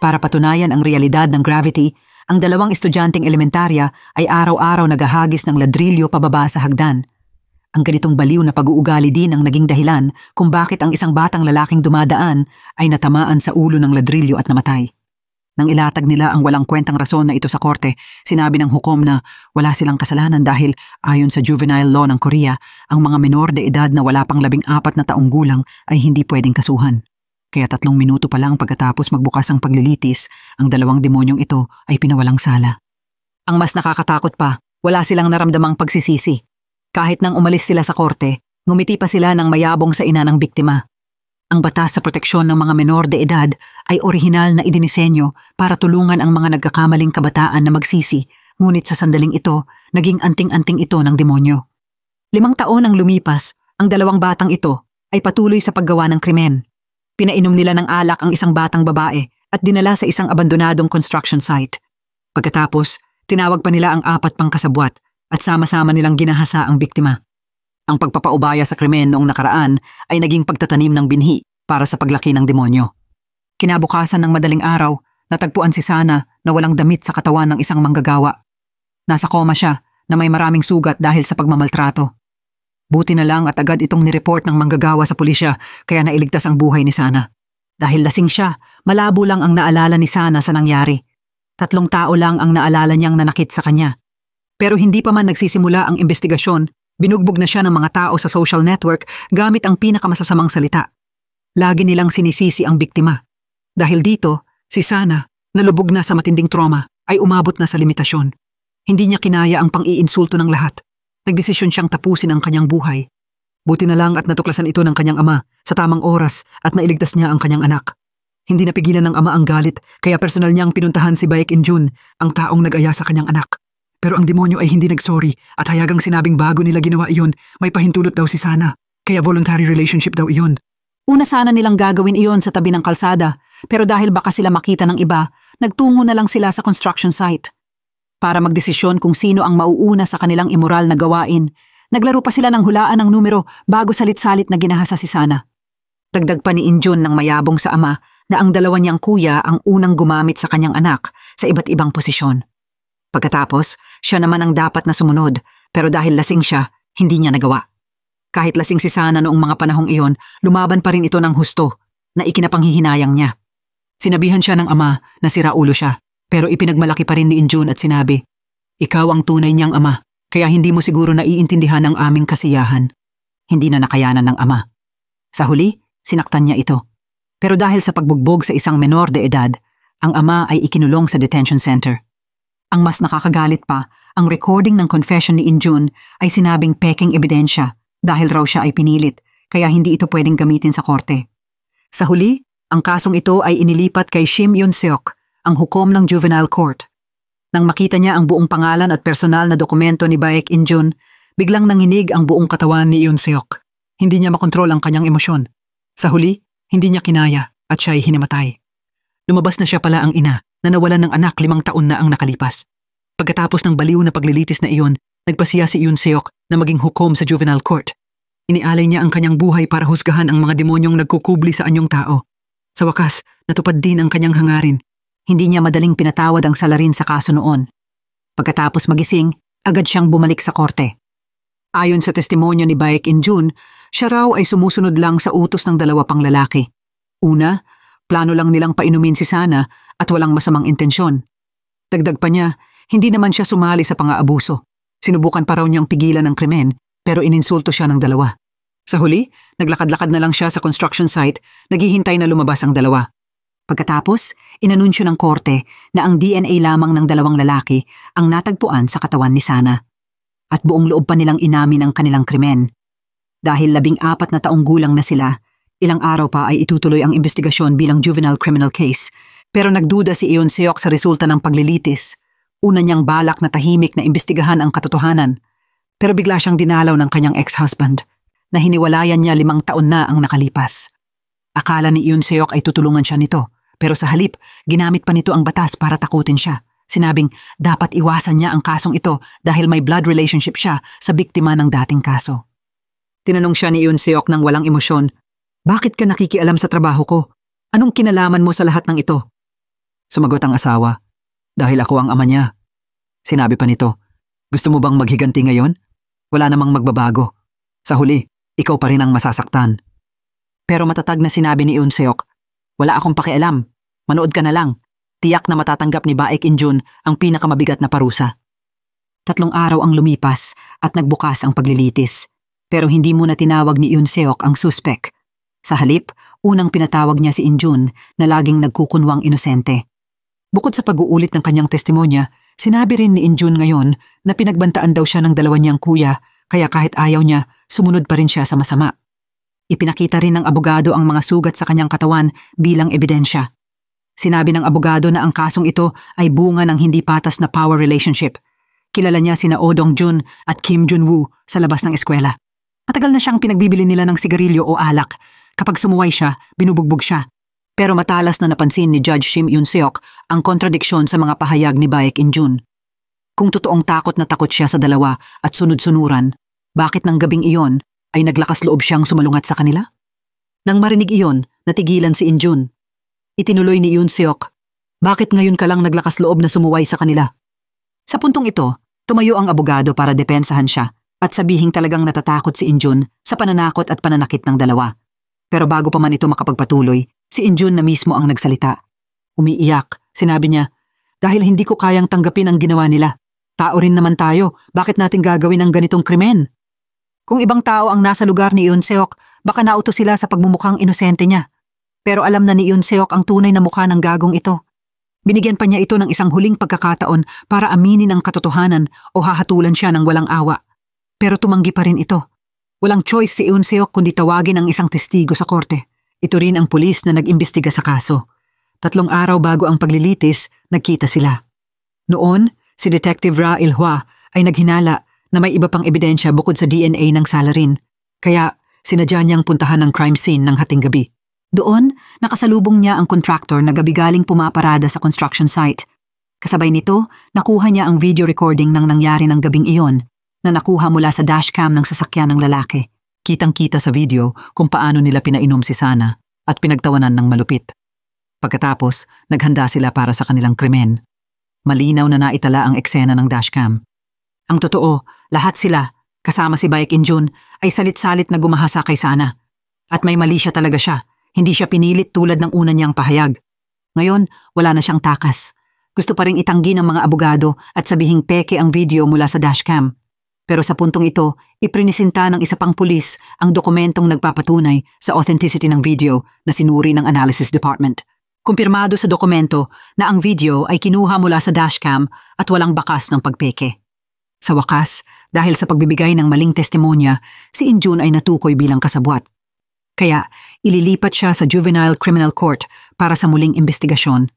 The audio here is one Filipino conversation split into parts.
Para patunayan ang realidad ng gravity, ang dalawang estudyanteng elementarya ay araw-araw naghahagis ng ladrilyo pababa sa hagdan. Ang ganitong baliw na pag-uugali din ang naging dahilan kung bakit ang isang batang lalaking dumadaan ay natamaan sa ulo ng ladrilyo at namatay. Nang ilatag nila ang walang kwentang rason na ito sa korte, sinabi ng hukom na wala silang kasalanan dahil ayon sa juvenile law ng Korea, ang mga menor de edad na wala pang 14 na taong gulang ay hindi pwedeng kasuhan. Kaya 3 minuto pa lang pagkatapos magbukas ang paglilitis, ang dalawang demonyong ito ay pinawalang sala. Ang mas nakakatakot pa, wala silang naramdamang pagsisisi. Kahit nang umalis sila sa korte, ngumiti pa sila ng mayabong sa ina ng biktima. Ang batas sa proteksyon ng mga menor de edad ay orihinal na idinisenyo para tulungan ang mga nagkakamaling kabataan na magsisi, ngunit sa sandaling ito, naging anting-anting ito ng demonyo. 5 taon ang lumipas, ang dalawang batang ito ay patuloy sa paggawa ng krimen. Pinainom nila ng alak ang isang batang babae at dinala sa isang abandonadong construction site. Pagkatapos, tinawag pa nila ang 4 pang kasabwat at sama-sama nilang ginahasa ang biktima. Ang pagpapaubaya sa krimen noong nakaraan ay naging pagtatanim ng binhi para sa paglaki ng demonyo. Kinabukasan ng madaling araw, natagpuan si Sana na walang damit sa katawan ng isang manggagawa. Nasa koma siya na may maraming sugat dahil sa pagmamaltrato. Buti na lang at agad itong nireport ng manggagawa sa pulisya kaya nailigtas ang buhay ni Sana. Dahil lasing siya, malabo lang ang naalala ni Sana sa nangyari. 3 tao lang ang naalala niyang nanakit sa kanya. Pero hindi pa man nagsisimula ang investigasyon, binugbog na siya ng mga tao sa social network gamit ang pinakamasasamang salita. Lagi nilang sinisisi ang biktima. Dahil dito, si Sana, na lubog na sa matinding trauma, ay umabot na sa limitasyon. Hindi niya kinaya ang pang-iinsulto ng lahat. Nagdesisyon siyang tapusin ang kanyang buhay. Buti na lang at natuklasan ito ng kanyang ama sa tamang oras at nailigtas niya ang kanyang anak. Hindi napigilan ng ama ang galit kaya personal niyang pinuntahan si Baek In-jun, ang taong nag-aya sa kanyang anak. Pero ang demonyo ay hindi nagsorry at hayagang sinabing bago nila ginawa iyon, may pahintulot daw si Sana. Kaya voluntary relationship daw iyon. Una sana nilang gagawin iyon sa tabi ng kalsada, pero dahil baka sila makita ng iba, nagtungo na lang sila sa construction site. Para magdesisyon kung sino ang mauuna sa kanilang immoral na gawain, naglaro pa sila ng hulaan ng numero bago salit-salit na ginahasa si Sana. Dagdag pa ni In-jun ng mayabong sa ama na ang dalawa niyang kuya ang unang gumamit sa kanyang anak sa iba't ibang posisyon. Pagkatapos, siya naman ang dapat na sumunod, pero dahil lasing siya, hindi niya nagawa. Kahit lasing si Sana noong mga panahong iyon, lumaban pa rin ito ng husto na ikinapanghihinayang niya. Sinabihan siya ng ama na siraulo siya, pero ipinagmalaki pa rin ni In-jun at sinabi, "Ikaw ang tunay niyang ama, kaya hindi mo siguro naiintindihan ang aming kasiyahan." Hindi na nakayanan ng ama. Sa huli, sinaktan niya ito. Pero dahil sa pagbugbog sa isang menor de edad, ang ama ay ikinulong sa detention center. Ang mas nakakagalit pa, ang recording ng confession ni In-jun ay sinabing peking ebidensya dahil raw siya ay pinilit, kaya hindi ito pwedeng gamitin sa korte. Sa huli, ang kasong ito ay inilipat kay Shim Yoon-seok, ang hukom ng juvenile court. Nang makita niya ang buong pangalan at personal na dokumento ni Baek In-jun, biglang nanginig ang buong katawan ni Yoon-seok. Hindi niya makontrol ang kanyang emosyon. Sa huli, hindi niya kinaya at siya ay hinamatay. Lumabas na siya pala ang ina na nawalan ng anak 5 taon na ang nakalipas. Pagkatapos ng baliw na paglilitis na iyon, nagpasiya si Yoon-seok na maging hukom sa juvenile court. Inialay niya ang kanyang buhay para husgahan ang mga demonyong nagkukubli sa anyong tao. Sa wakas, natupad din ang kanyang hangarin. Hindi niya madaling pinatawad ang salarin sa kaso noon. Pagkatapos magising, agad siyang bumalik sa korte. Ayon sa testimonyo ni Baek In-jun, siya raw ay sumusunod lang sa utos ng 2 pang lalaki. Una, plano lang nilang painumin si Sana at walang masamang intensyon. Dagdag pa niya, hindi naman siya sumali sa pang-aabuso. Sinubukan pa raw niyang pigilan ang krimen pero ininsulto siya ng 2. Sa huli, naglakad-lakad na lang siya sa construction site, naghihintay na lumabas ang 2. Pagkatapos, inanunsyo ng korte na ang DNA lamang ng 2 lalaki ang natagpuan sa katawan ni Sana. At buong loob pa nilang inamin ang kanilang krimen. Dahil 14 na taong gulang na sila, ilang araw pa ay itutuloy ang investigasyon bilang juvenile criminal case. Pero nagduda si Yoon-seok sa resulta ng paglilitis. Una niyang balak na tahimik na imbestigahan ang katotohanan. Pero bigla siyang dinalaw ng kanyang ex-husband na hiniwalayan niya 5 taon na ang nakalipas. Akala ni Yoon-seok ay tutulungan siya nito, pero sa halip, ginamit pa nito ang batas para takutin siya. Sinabing dapat iwasan niya ang kasong ito dahil may blood relationship siya sa biktima ng dating kaso. Tinanong siya ni Yoon-seok ng walang emosyon, "Bakit ka nakikialam sa trabaho ko? Anong kinalaman mo sa lahat ng ito?" Sumagot ang asawa. Dahil ako ang ama niya. Sinabi pa nito, gusto mo bang maghiganti ngayon? Wala namang magbabago. Sa huli, ikaw pa rin ang masasaktan. Pero matatag na sinabi ni Eun Seok, wala akong pakialam. Manood ka na lang. Tiyak na matatanggap ni Baek In-jun ang pinakamabigat na parusa. 3 araw ang lumipas at nagbukas ang paglilitis. Pero hindi muna tinawag ni Eun Seok ang suspek. Sa halip, unang pinatawag niya si In-jun na laging nagkukunwang inosente. Bukod sa pag-uulit ng kanyang testimonya, sinabi rin ni In-jun ngayon na pinagbantaan daw siya ng 2 niyang kuya, kaya kahit ayaw niya, sumunod pa rin siya sa masama. Ipinakita rin ng abogado ang mga sugat sa kanyang katawan bilang ebidensya. Sinabi ng abogado na ang kasong ito ay bunga ng hindi patas na power relationship. Kilala niya sina Oh Dong-jun at Kim Jun-woo sa labas ng eskwela. Matagal na siyang pinagbibili nila ng sigarilyo o alak. Kapag sumuway siya, binubugbog siya. Pero matalas na napansin ni Judge Shim Eun-seok ang kontradiksyon sa mga pahayag ni Baek In-jun. Kung totoong takot na takot siya sa dalawa at sunod-sunuran, bakit ng gabing iyon ay naglakas loob siyang sumalungat sa kanila? Nang marinig iyon, natigilan si In-jun. Itinuloy ni Eun-seok, bakit ngayon ka lang naglakas loob na sumuway sa kanila? Sa puntong ito, tumayo ang abogado para depensahan siya at sabihing talagang natatakot si In-jun sa pananakot at pananakit ng dalawa. Pero bago pa man ito makapagpatuloy, si In-jun na mismo ang nagsalita. Umiiyak, sinabi niya, dahil hindi ko kayang tanggapin ang ginawa nila. Tao rin naman tayo, bakit natin gagawin ang ganitong krimen? Kung ibang tao ang nasa lugar ni Eun-seok, baka nauto sila sa pagmumukhang inosente niya. Pero alam na ni Eun-seok ang tunay na mukha ng gagong ito. Binigyan pa niya ito ng isang huling pagkakataon para aminin ang katotohanan o hahatulan siya ng walang awa. Pero tumanggi pa rin ito. Walang choice si Eun-seok kundi tawagin ang isang testigo sa korte. Ito rin ang pulis na nag-imbestiga sa kaso. 3 araw bago ang paglilitis, nagkita sila. Noon, si Detective Ra Il-hwa ay naghinala na may iba pang ebidensya bukod sa DNA ng salarin. Kaya sinadya niyang puntahan ang crime scene ng hating gabi. Doon, nakasalubong niya ang contractor na gabi-galing pumaparada sa construction site. Kasabay nito, nakuha niya ang video recording ng nangyari ng gabing iyon na nakuha mula sa dashcam ng sasakyan ng lalaki. Kitang-kita sa video kung paano nila pinainom si Sana at pinagtawanan ng malupit. Pagkatapos, naghanda sila para sa kanilang krimen. Malinaw na naitala ang eksena ng dashcam. Ang totoo, lahat sila, kasama si Baek In-jun, ay salit-salit na gumahasa kay Sana. At may mali siya talaga siya. Hindi siya pinilit tulad ng una niyang pahayag. Ngayon, wala na siyang takas. Gusto pa ring itanggi ng mga abogado at sabihing peke ang video mula sa dashcam. Pero sa puntong ito, iprinisinta ng isa pang pulis ang dokumentong nagpapatunay sa authenticity ng video na sinuri ng Analysis Department. Kumpirmado sa dokumento na ang video ay kinuha mula sa dashcam at walang bakas ng pagpeke. Sa wakas, dahil sa pagbibigay ng maling testimonya, si In-jun ay natukoy bilang kasabwat. Kaya ililipat siya sa Juvenile Criminal Court para sa muling investigasyon.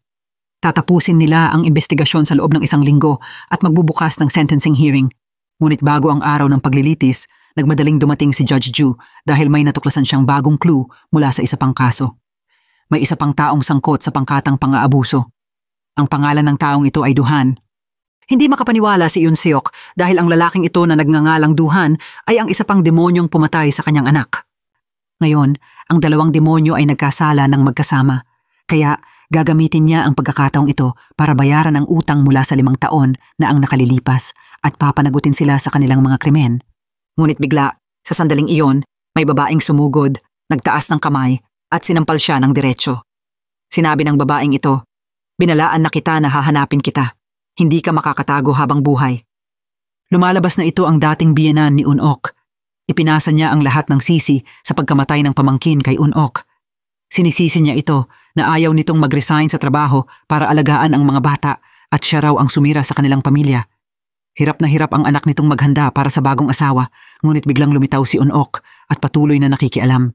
Tatapusin nila ang investigasyon sa loob ng 1 linggo at magbubukas ng sentencing hearing. Ngunit bago ang araw ng paglilitis, nagmadaling dumating si Judge Ju dahil may natuklasan siyang bagong clue mula sa isa pang kaso. May isa pang taong sangkot sa pangkatang pang-aabuso. Ang pangalan ng taong ito ay Duhan. Hindi makapaniwala si Eun-seok dahil ang lalaking ito na nagngangalang Duhan ay ang isa pang demonyong pumatay sa kanyang anak. Ngayon, ang 2 demonyo ay nagkasala ng magkasama. Kaya gagamitin niya ang pagkakataong ito para bayaran ang utang mula sa 5 taon na ang nakalilipas at papanagutin sila sa kanilang mga krimen. Ngunit bigla, sa sandaling iyon, may babaeng sumugod, nagtaas ng kamay at sinampal siya ng diretso. Sinabi ng babaeng ito, "Binalaan na kita na hahanapin kita. Hindi ka makakatago habang buhay." Lumalabas na ito ang dating biyenan ni Un-ok. Ipinasa niya ang lahat ng sisi sa pagkamatay ng pamangkin kay Un-ok. Sinisisi niya ito na ayaw nitong mag-resign sa trabaho para alagaan ang mga bata at siya raw ang sumira sa kanilang pamilya. Hirap na hirap ang anak nitong maghanda para sa bagong asawa, ngunit biglang lumitaw si Un-ok at patuloy na nakikialam.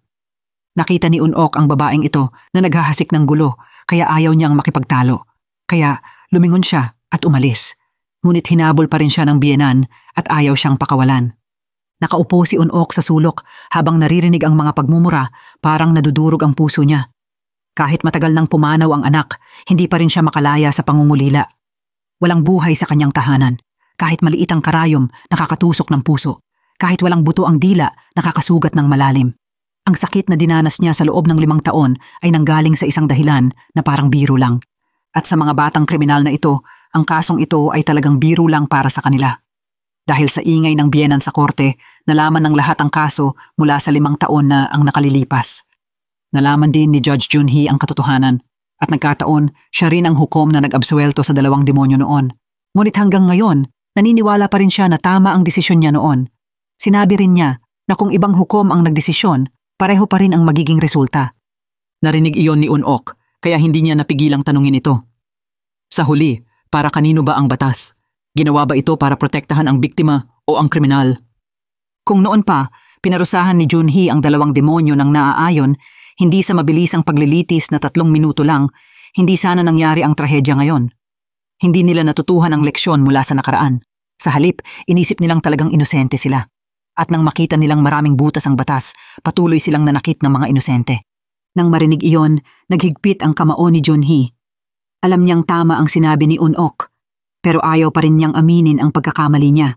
Nakita ni Un-ok ang babaeng ito na naghahasik ng gulo kaya ayaw niyang makipagtalo. Kaya lumingon siya at umalis. Ngunit hinabol pa rin siya ng biyenan at ayaw siyang pakawalan. Nakaupo si Un-ok sa sulok habang naririnig ang mga pagmumura, parang nadudurog ang puso niya. Kahit matagal nang pumanaw ang anak, hindi pa rin siya makalaya sa pangungulila. Walang buhay sa kanyang tahanan. Kahit maliit ang karayom, nakakatusok ng puso. Kahit walang buto ang dila, nakakasugat ng malalim. Ang sakit na dinanas niya sa loob ng 5 taon ay nanggaling sa isang dahilan na parang biro lang. At sa mga batang kriminal na ito, ang kasong ito ay talagang biro lang para sa kanila. Dahil sa ingay ng biyenan sa korte, nalaman ng lahat ang kaso mula sa 5 taon na ang nakalilipas. Nalaman din ni Judge Junhee ang katotohanan at nagkataon siya rin ang hukom na nag-absuelto sa 2 demonyo noon. Ngunit hanggang ngayon, naniniwala pa rin siya na tama ang desisyon niya noon. Sinabi rin niya na kung ibang hukom ang nagdesisyon, pareho pa rin ang magiging resulta. Narinig iyon ni Un-ok, kaya hindi niya napigilang tanungin ito. Sa huli, para kanino ba ang batas? Ginawa ba ito para protektahan ang biktima o ang kriminal? Kung noon pa, pinarusahan ni Junhee ang 2 demonyo ng naaayon, hindi sa mabilis ang paglilitis na 3 minuto lang, hindi sana nangyari ang trahedya ngayon. Hindi nila natutuhan ang leksyon mula sa nakaraan. Sa halip, inisip nilang talagang inosente sila. At nang makita nilang maraming butas ang batas, patuloy silang nanakit ng mga inosente. Nang marinig iyon, naghigpit ang kamao ni Junhee. Alam niyang tama ang sinabi ni Un-ok, pero ayaw pa rin niyang aminin ang pagkakamali niya.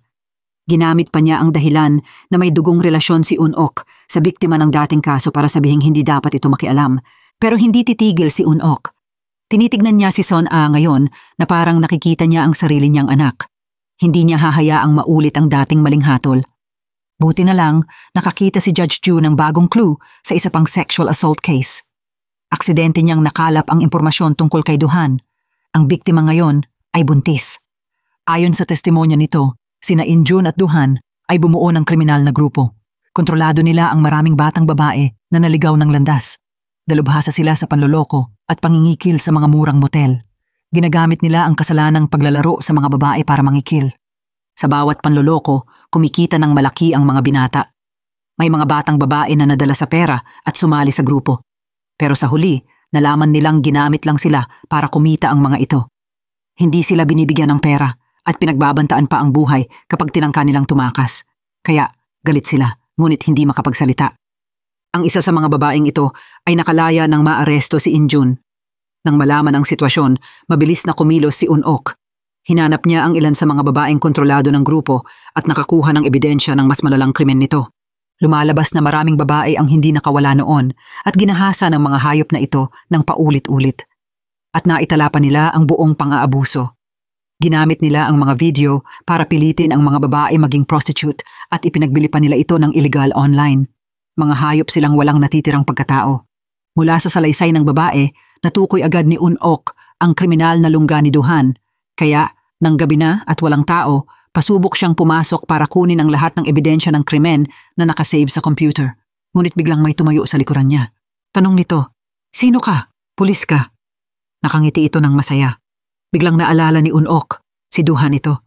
Ginamit pa niya ang dahilan na may dugong relasyon si Un-ok sa biktima ng dating kaso para sabihing hindi dapat ito makialam, pero hindi titigil si Un-ok. Tinitignan niya si Son-a ngayon na parang nakikita niya ang sarili niyang anak. Hindi niya hahayaang maulit ang dating maling hatol. Buti na lang, nakakita si Judge Ju ng bagong clue sa isa pang sexual assault case. Aksidente niyang nakalap ang impormasyon tungkol kay Duhan. Ang biktima ngayon ay buntis. Ayon sa testimonya nito, sina Injun at Duhan ay bumuo ng kriminal na grupo. Kontrolado nila ang maraming batang babae na naligaw ng landas. Dalubhasa sila sa panloloko at pangingikil sa mga murang motel. Ginagamit nila ang kasalanang paglalaro sa mga babae para mangikil. Sa bawat panloloko, kumikita ng malaki ang mga binata. May mga batang babae na nadala sa pera at sumali sa grupo. Pero sa huli, nalaman nilang ginamit lang sila para kumita ang mga ito. Hindi sila binibigyan ng pera at pinagbabantaan pa ang buhay kapag tinangka nilang tumakas. Kaya galit sila, ngunit hindi makapagsalita. Ang isa sa mga babaeng ito ay nakalaya nang maaresto si Injun. Nang malaman ang sitwasyon, mabilis na kumilos si Un-ok. Hinanap niya ang ilan sa mga babaeng kontrolado ng grupo at nakakuha ng ebidensya ng mas malalang krimen nito. Lumalabas na maraming babae ang hindi nakawala noon at ginahasa ng mga hayop na ito ng paulit-ulit. At naitala pa nila ang buong pang-aabuso. Ginamit nila ang mga video para pilitin ang mga babae maging prostitute at ipinagbili pa nila ito ng illegal online. Mga hayop silang walang natitirang pagkatao. Mula sa salaysay ng babae, natukoy agad ni Un-ok ang kriminal na lungga ni Duhan. Kaya, nang gabi na at walang tao, pasubok siyang pumasok para kunin ang lahat ng ebidensya ng krimen na nakasave sa computer. Ngunit biglang may tumayo sa likuran niya. Tanong nito, "Sino ka? Pulis ka?" Nakangiti ito ng masaya. Biglang naalala ni Un-ok, si Duhan ito.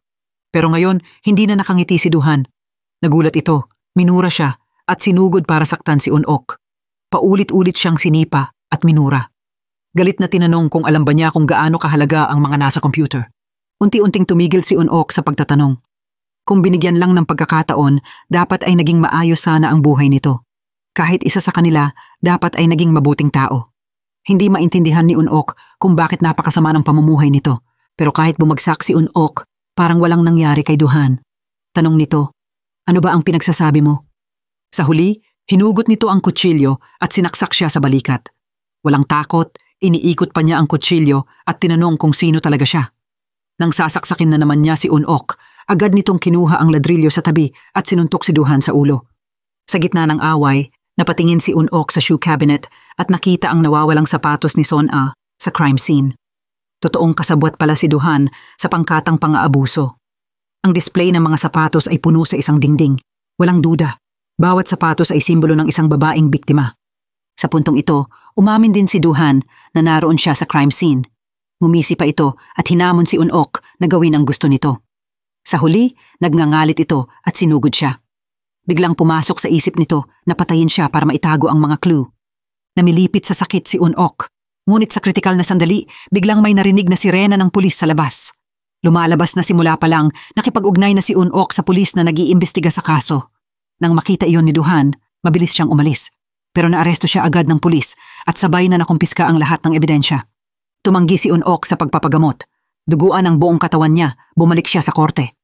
Pero ngayon, hindi na nakangiti si Duhan. Nagulat ito, minura siya at sinugod para saktan si Un-ok. Paulit-ulit siyang sinipa at minura. Galit na tinanong kung alam ba niya kung gaano kahalaga ang mga nasa computer. Unti-unting tumigil si Un-ok sa pagtatanong. Kung binigyan lang ng pagkakataon, dapat ay naging maayos sana ang buhay nito. Kahit isa sa kanila, dapat ay naging mabuting tao. Hindi maintindihan ni Un-ok kung bakit napakasama ng pamumuhay nito. Pero kahit bumagsak si Un-ok, parang walang nangyari kay Duhan. Tanong nito, "Ano ba ang pinagsasabi mo?" Sa huli, hinugot nito ang kutsilyo at sinaksak siya sa balikat. Walang takot, iniikot pa niya ang kutsilyo at tinanong kung sino talaga siya. Nang sasaksakin na naman niya si Un-ok, agad nitong kinuha ang ladrilyo sa tabi at sinuntok si Duhan sa ulo. Sa gitna ng away, napatingin si Un-ok sa shoe cabinet at nakita ang nawawalang sapatos ni Son-a sa crime scene. Totoong kasabwat pala si Duhan sa pangkatang pang-aabuso. Ang display ng mga sapatos ay puno sa isang dingding. Walang duda, bawat sapatos ay simbolo ng isang babaeng biktima. Sa puntong ito, umamin din si Duhan na naroon siya sa crime scene. Ngumisi pa ito at hinamon si Un-ok na gawin ang gusto nito. Sa huli, nagngangalit ito at sinugod siya. Biglang pumasok sa isip nito na patayin siya para maitago ang mga clue. Namilipit sa sakit si Un-ok. Ngunit sa kritikal na sandali, biglang may narinig na sirena ng pulis sa labas. Lumalabas na simula pa lang, nakipag-ugnay na si Un-ok sa pulis na nag-iimbestiga sa kaso. Nang makita iyon ni Duhan, mabilis siyang umalis. Pero naaresto siya agad ng pulis at sabay na nakumpiska ang lahat ng ebidensya. Tumanggi si Un-ok sa pagpapagamot. Duguan ang buong katawan niya, bumalik siya sa korte.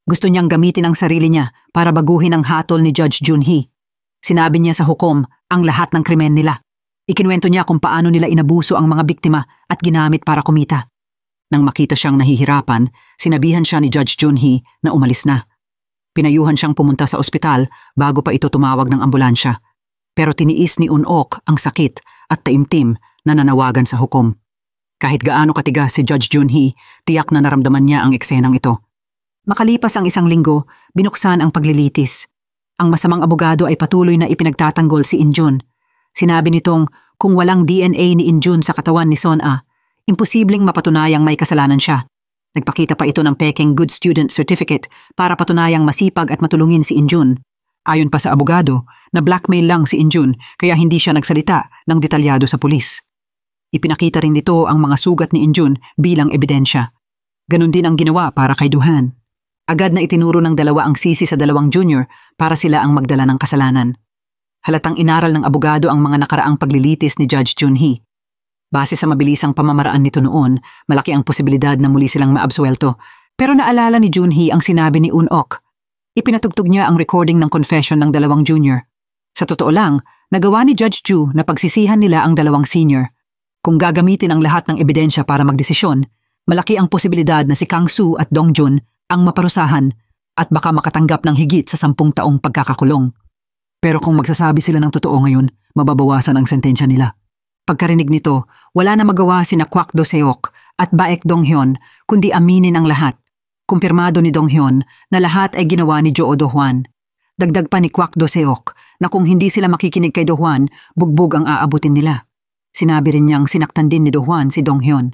Gusto niyang gamitin ang sarili niya para baguhin ang hatol ni Judge Junhee. Sinabi niya sa hukom ang lahat ng krimen nila. Ikinuwento niya kung paano nila inabuso ang mga biktima at ginamit para kumita. Nang makita siyang nahihirapan, sinabihan siya ni Judge Junhee na umalis na. Pinayuhan siyang pumunta sa ospital bago pa ito tumawag ng ambulansya. Pero tiniis ni Un-ok ang sakit at taimtim na nanawagan sa hukom. Kahit gaano katigas si Judge Junhee, tiyak na naramdaman niya ang eksenang ito. Makalipas ang 1 linggo, binuksan ang paglilitis. Ang masamang abogado ay patuloy na ipinagtatanggol si Injun. Sinabi nitong kung walang DNA ni Injun sa katawan ni Son-a, imposibleng mapatunayang may kasalanan siya. Nagpakita pa ito ng pekeng Good Student Certificate para patunayang masipag at matulungin si Injun. Ayon pa sa abogado, na blackmail lang si Injun kaya hindi siya nagsalita ng detalyado sa pulis. Ipinakita rin nito ang mga sugat ni Injun bilang ebidensya. Ganon din ang ginawa para kay Do-han. Agad na itinuro ng dalawa ang sisi sa dalawang junior para sila ang magdala ng kasalanan. Halatang inaral ng abogado ang mga nakaraang paglilitis ni Judge Junhee. Base sa mabilisang pamamaraan nito noon, malaki ang posibilidad na muli silang maabsuelto. Pero naalala ni Junhee ang sinabi ni Un-ok. Ipinatugtog niya ang recording ng confession ng dalawang junior. Sa totoo lang, nagawa ni Judge Ju na pagsisihan nila ang dalawang senior. Kung gagamitin ang lahat ng ebidensya para magdesisyon, malaki ang posibilidad na si Kang-soo at Dong-jun ang maparusahan at baka makatanggap ng higit sa 10 taong pagkakakulong. Pero kung magsasabi sila ng totoo ngayon, mababawasan ang sentensya nila. Pagkarinig nito, wala na magawa sina Kwak Do-seok at Baek Dong-hyun kundi aminin ang lahat. Kumpirmado ni Dong-hyun na lahat ay ginawa ni Jo Do-hwan. Dagdag pa ni Kwak Do-seok na kung hindi sila makikinig kay Do-hwan, bugbog ang aabutin nila. Sinabi rin niyang sinaktan din ni Do-hwan si Dong-hyun.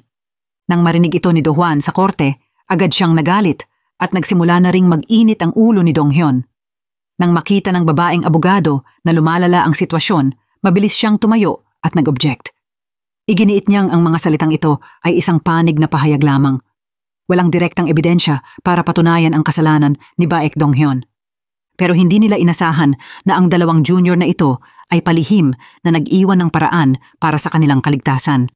Nang marinig ito ni Do-hwan sa korte, agad siyang nagalit at nagsimula na ring mag-init ang ulo ni Dong-hyun. Nang makita ng babaeng abogado na lumalala ang sitwasyon, mabilis siyang tumayo at nag-object. Iginiit niyang ang mga salitang ito ay isang panig na pahayag lamang. Walang direktang ebidensya para patunayan ang kasalanan ni Baek Dong-hyun. Pero hindi nila inasahan na ang dalawang junior na ito ay palihim na nag-iwan ng paraan para sa kanilang kaligtasan.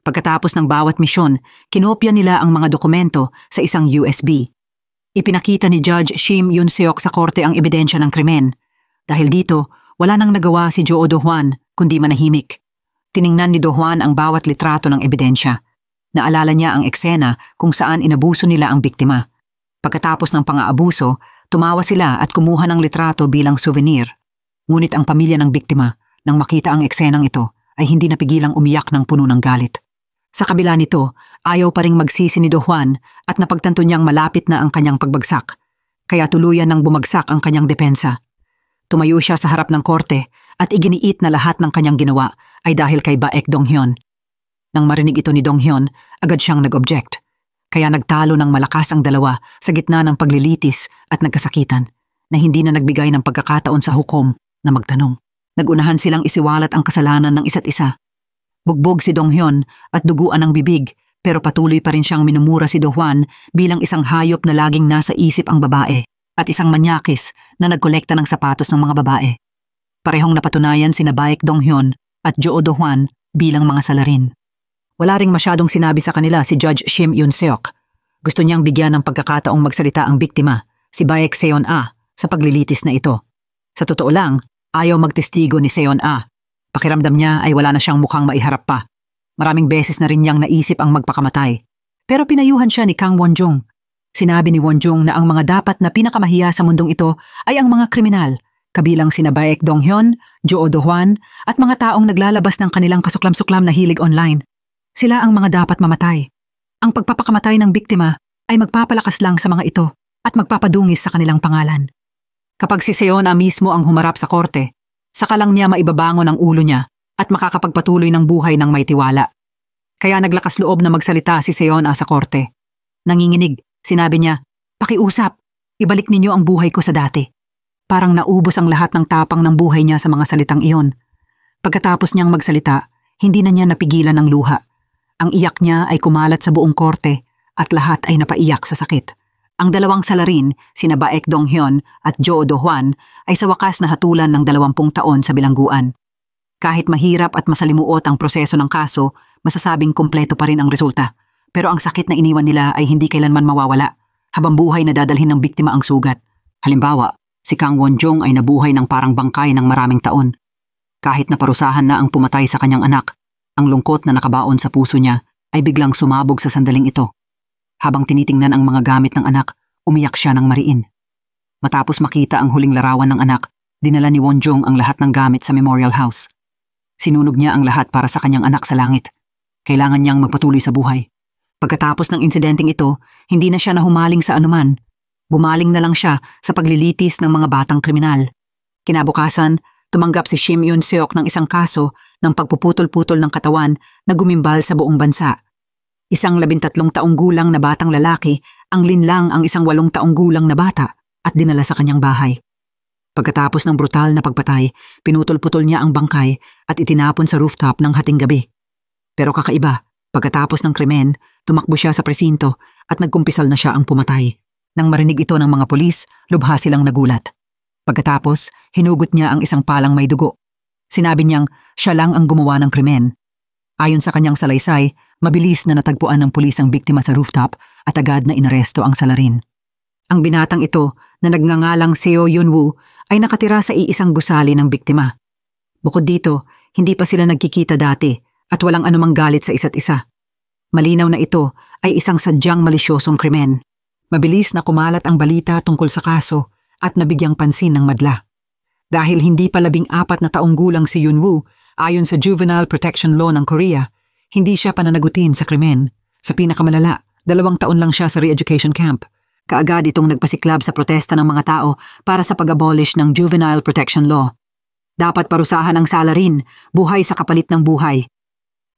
Pagkatapos ng bawat misyon, kinopya nila ang mga dokumento sa isang USB. Ipinakita ni Judge Shim Yun-seok sa korte ang ebidensya ng krimen. Dahil dito, wala nang nagawa si Jo Do-hwan kundi manahimik. Tiningnan ni Do-hwan ang bawat litrato ng ebidensya. Naalala niya ang eksena kung saan inabuso nila ang biktima. Pagkatapos ng pang-aabuso, tumawa sila at kumuha ng litrato bilang souvenir. Ngunit ang pamilya ng biktima, nang makita ang eksenang ito, ay hindi napigilang umiyak ng puno ng galit. Sa kabila nito, ayaw pa ring magsisi ni Do-hwan at napagtanto niyang malapit na ang kanyang pagbagsak. Kaya tuluyan nang bumagsak ang kanyang depensa. Tumayo siya sa harap ng korte at iginiit na lahat ng kanyang ginawa ay dahil kay Baek Dong-hyun. Nang marinig ito ni Dong-hyun, agad siyang nag-object. Kaya nagtalo ng malakas ang dalawa sa gitna ng paglilitis at nagkasakitan na hindi na nagbigay ng pagkakataon sa hukom na magtanong. Nagunahan silang isiwalat ang kasalanan ng isa't isa. Bugbog si Dong-hyun at duguan ang bibig pero patuloy pa rin siyang minumura si Do-hwan bilang isang hayop na laging nasa isip ang babae at isang manyakis na nagkolekta ng sapatos ng mga babae. Parehong napatunayan sina Baek Dong-hyun at Jo Do-hwan bilang mga salarin. Wala ring masyadong sinabi sa kanila si Judge Shim Yun-seok. Gusto niyang bigyan ng pagkakataong magsalita ang biktima, si Baek Seon-a, sa paglilitis na ito. Sa totoo lang, ayaw magtestigo ni Seon-a. Pakiramdam niya ay wala na siyang mukhang maiharap pa. Maraming beses na rin niyang naisip ang magpakamatay. Pero pinayuhan siya ni Kang Won-jung. Sinabi ni Won-jung na ang mga dapat na pinakamahiya sa mundong ito ay ang mga kriminal, kabilang sina Baek Dong-hyun, Jo Do-hwan at mga taong naglalabas ng kanilang kasuklam-suklam na hilig online. Sila ang mga dapat mamatay. Ang pagpapakamatay ng biktima ay magpapalakas lang sa mga ito at magpapadungis sa kanilang pangalan. Kapag si Seon-a mismo ang humarap sa korte, saka lang niya maibabangon ang ulo niya at makakapagpatuloy ng buhay ng may tiwala. Kaya naglakas loob na magsalita si Seon-a sa korte. Nanginginig, sinabi niya, "Pakiusap, ibalik ninyo ang buhay ko sa dati." Parang naubos ang lahat ng tapang ng buhay niya sa mga salitang iyon. Pagkatapos niyang magsalita, hindi na niya napigilan ng luha. Ang iyak niya ay kumalat sa buong korte at lahat ay napaiyak sa sakit. Ang dalawang salarin, sina Baek Dong-hyun at Jo Do-hwan, ay sa wakas na hatulan ng 20 taon sa bilangguan. Kahit mahirap at masalimuot ang proseso ng kaso, masasabing kumpleto pa rin ang resulta. Pero ang sakit na iniwan nila ay hindi kailanman mawawala, habang buhay na dadalhin ng biktima ang sugat. Halimbawa, si Kang Won-jung ay nabuhay ng parang bangkay ng maraming taon. Kahit na parusahan na ang pumatay sa kanyang anak, ang lungkot na nakabaon sa puso niya ay biglang sumabog sa sandaling ito. Habang tinitingnan ang mga gamit ng anak, umiyak siya ng mariin. Matapos makita ang huling larawan ng anak, dinala ni Wonjong ang lahat ng gamit sa Memorial House. Sinunog niya ang lahat para sa kanyang anak sa langit. Kailangan niyang magpatuloy sa buhay. Pagkatapos ng insidenteng ito, hindi na siya nahumaling sa anuman. Bumaling na lang siya sa paglilitis ng mga batang kriminal. Kinabukasan, tumanggap si Shim Yun-seok ng isang kaso ng pagpuputol-putol ng katawan na gumimbal sa buong bansa. Isang 13 taong gulang na batang lalaki ang linlang ang isang 8 taong gulang na bata at dinala sa kanyang bahay. Pagkatapos ng brutal na pagpatay, pinutol-putol niya ang bangkay at itinapon sa rooftop ng hating gabi. Pero kakaiba, pagkatapos ng krimen, tumakbo siya sa presinto at nagkumpisal na siya ang pumatay. Nang marinig ito ng mga pulis, lubha silang nagulat. Pagkatapos, hinugot niya ang isang palang may dugo. Sinabi niyang siya lang ang gumawa ng krimen. Ayon sa kanyang salaysay, mabilis na natagpuan ng pulis ang biktima sa rooftop at agad na inaresto ang salarin. Ang binatang ito na nagngangalang Seo Yun-woo ay nakatira sa iisang gusali ng biktima. Bukod dito, hindi pa sila nagkikita dati at walang anumang galit sa isa't isa. Malinaw na ito ay isang sadyang malisyosong krimen. Mabilis na kumalat ang balita tungkol sa kaso at nabigyang pansin ng madla. Dahil hindi pa 14 na taong gulang si Yun-woo, ayon sa Juvenile Protection Law ng Korea, hindi siya pananagutin sa krimen. Sa pinakamalala, 2 taon lang siya sa re-education camp. Kaagad itong nagpasiklab sa protesta ng mga tao para sa pag-abolish ng Juvenile Protection Law. Dapat parusahan ang salarin, buhay sa kapalit ng buhay.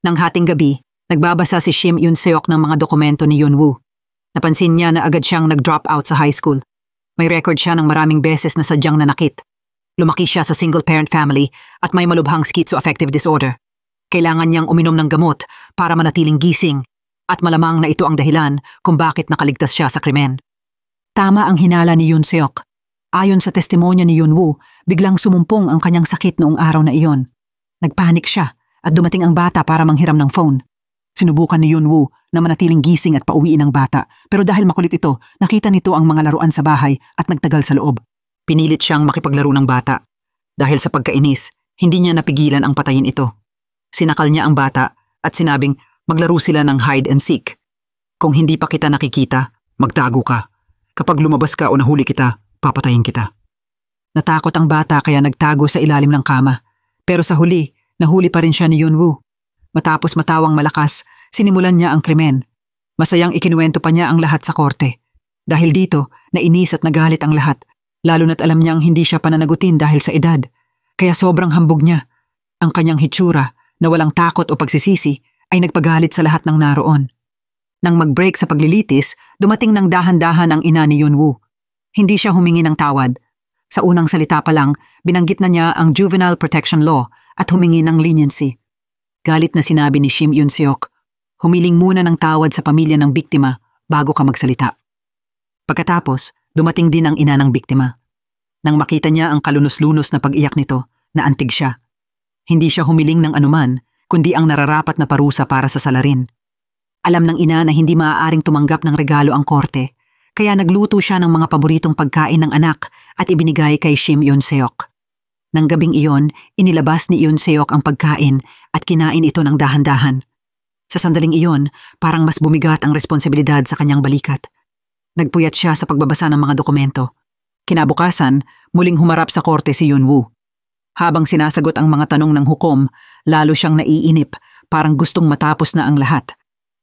Nang hating gabi, nagbabasa si Shim Yun-seok ng mga dokumento ni Yun-woo. Napansin niya na agad siyang nag-drop out sa high school. May record siya ng maraming beses na sadyang nanakit. Lumaki siya sa single-parent family at may malubhang schizoaffective disorder. Kailangan niyang uminom ng gamot para manatiling gising at malamang na ito ang dahilan kung bakit nakaligtas siya sa krimen. Tama ang hinala ni Yun-seok. Ayon sa testimonya ni Yun-woo, biglang sumumpong ang kanyang sakit noong araw na iyon. Nagpanik siya at dumating ang bata para manghiram ng phone. Sinubukan ni Yun-woo na manatiling gising at pauwiin ang bata, pero dahil makulit ito, nakita nito ang mga laruan sa bahay at nagtagal sa loob. Pinilit siyang makipaglaro ng bata. Dahil sa pagkainis, hindi niya napigilan ang patayin ito. Sinakal niya ang bata at sinabing maglaro sila ng hide and seek. Kung hindi pa kita nakikita, magtago ka. Kapag lumabas ka o nahuli kita, papatayin kita. Natakot ang bata kaya nagtago sa ilalim ng kama. Pero sa huli, nahuli pa rin siya ni Yun-woo. Matapos matawang malakas, sinimulan niya ang krimen. Masayang ikinuwento pa niya ang lahat sa korte. Dahil dito, nainis at nagalit ang lahat. Lalo na't alam niyang hindi siya pananagutin dahil sa edad. Kaya sobrang hambog niya. Ang kanyang hitsura, na walang takot o pagsisisi, ay nagpagalit sa lahat ng naroon. Nang mag-break sa paglilitis, dumating ng dahan-dahan ang ina ni Yun-woo. Hindi siya humingi ng tawad. Sa unang salita pa lang, binanggit na niya ang Juvenile Protection Law at humingi ng leniency. Galit na sinabi ni Shim Yun-seok, humiling muna ng tawad sa pamilya ng biktima bago ka magsalita. Pagkatapos, dumating din ang ina ng biktima. Nang makita niya ang kalunos-lunos na pag-iyak nito, naantig siya. Hindi siya humiling ng anuman, kundi ang nararapat na parusa para sa salarin. Alam ng ina na hindi maaaring tumanggap ng regalo ang korte, kaya nagluto siya ng mga paboritong pagkain ng anak at ibinigay kay Shim Yun-seok. Nang gabing iyon, inilabas ni Yun-seok ang pagkain at kinain ito ng dahan-dahan. Sa sandaling iyon, parang mas bumigat ang responsibilidad sa kanyang balikat. Nagpuyat siya sa pagbabasa ng mga dokumento. Kinabukasan, muling humarap sa korte si Yun-woo. Habang sinasagot ang mga tanong ng hukom, lalo siyang naiinip, parang gustong matapos na ang lahat.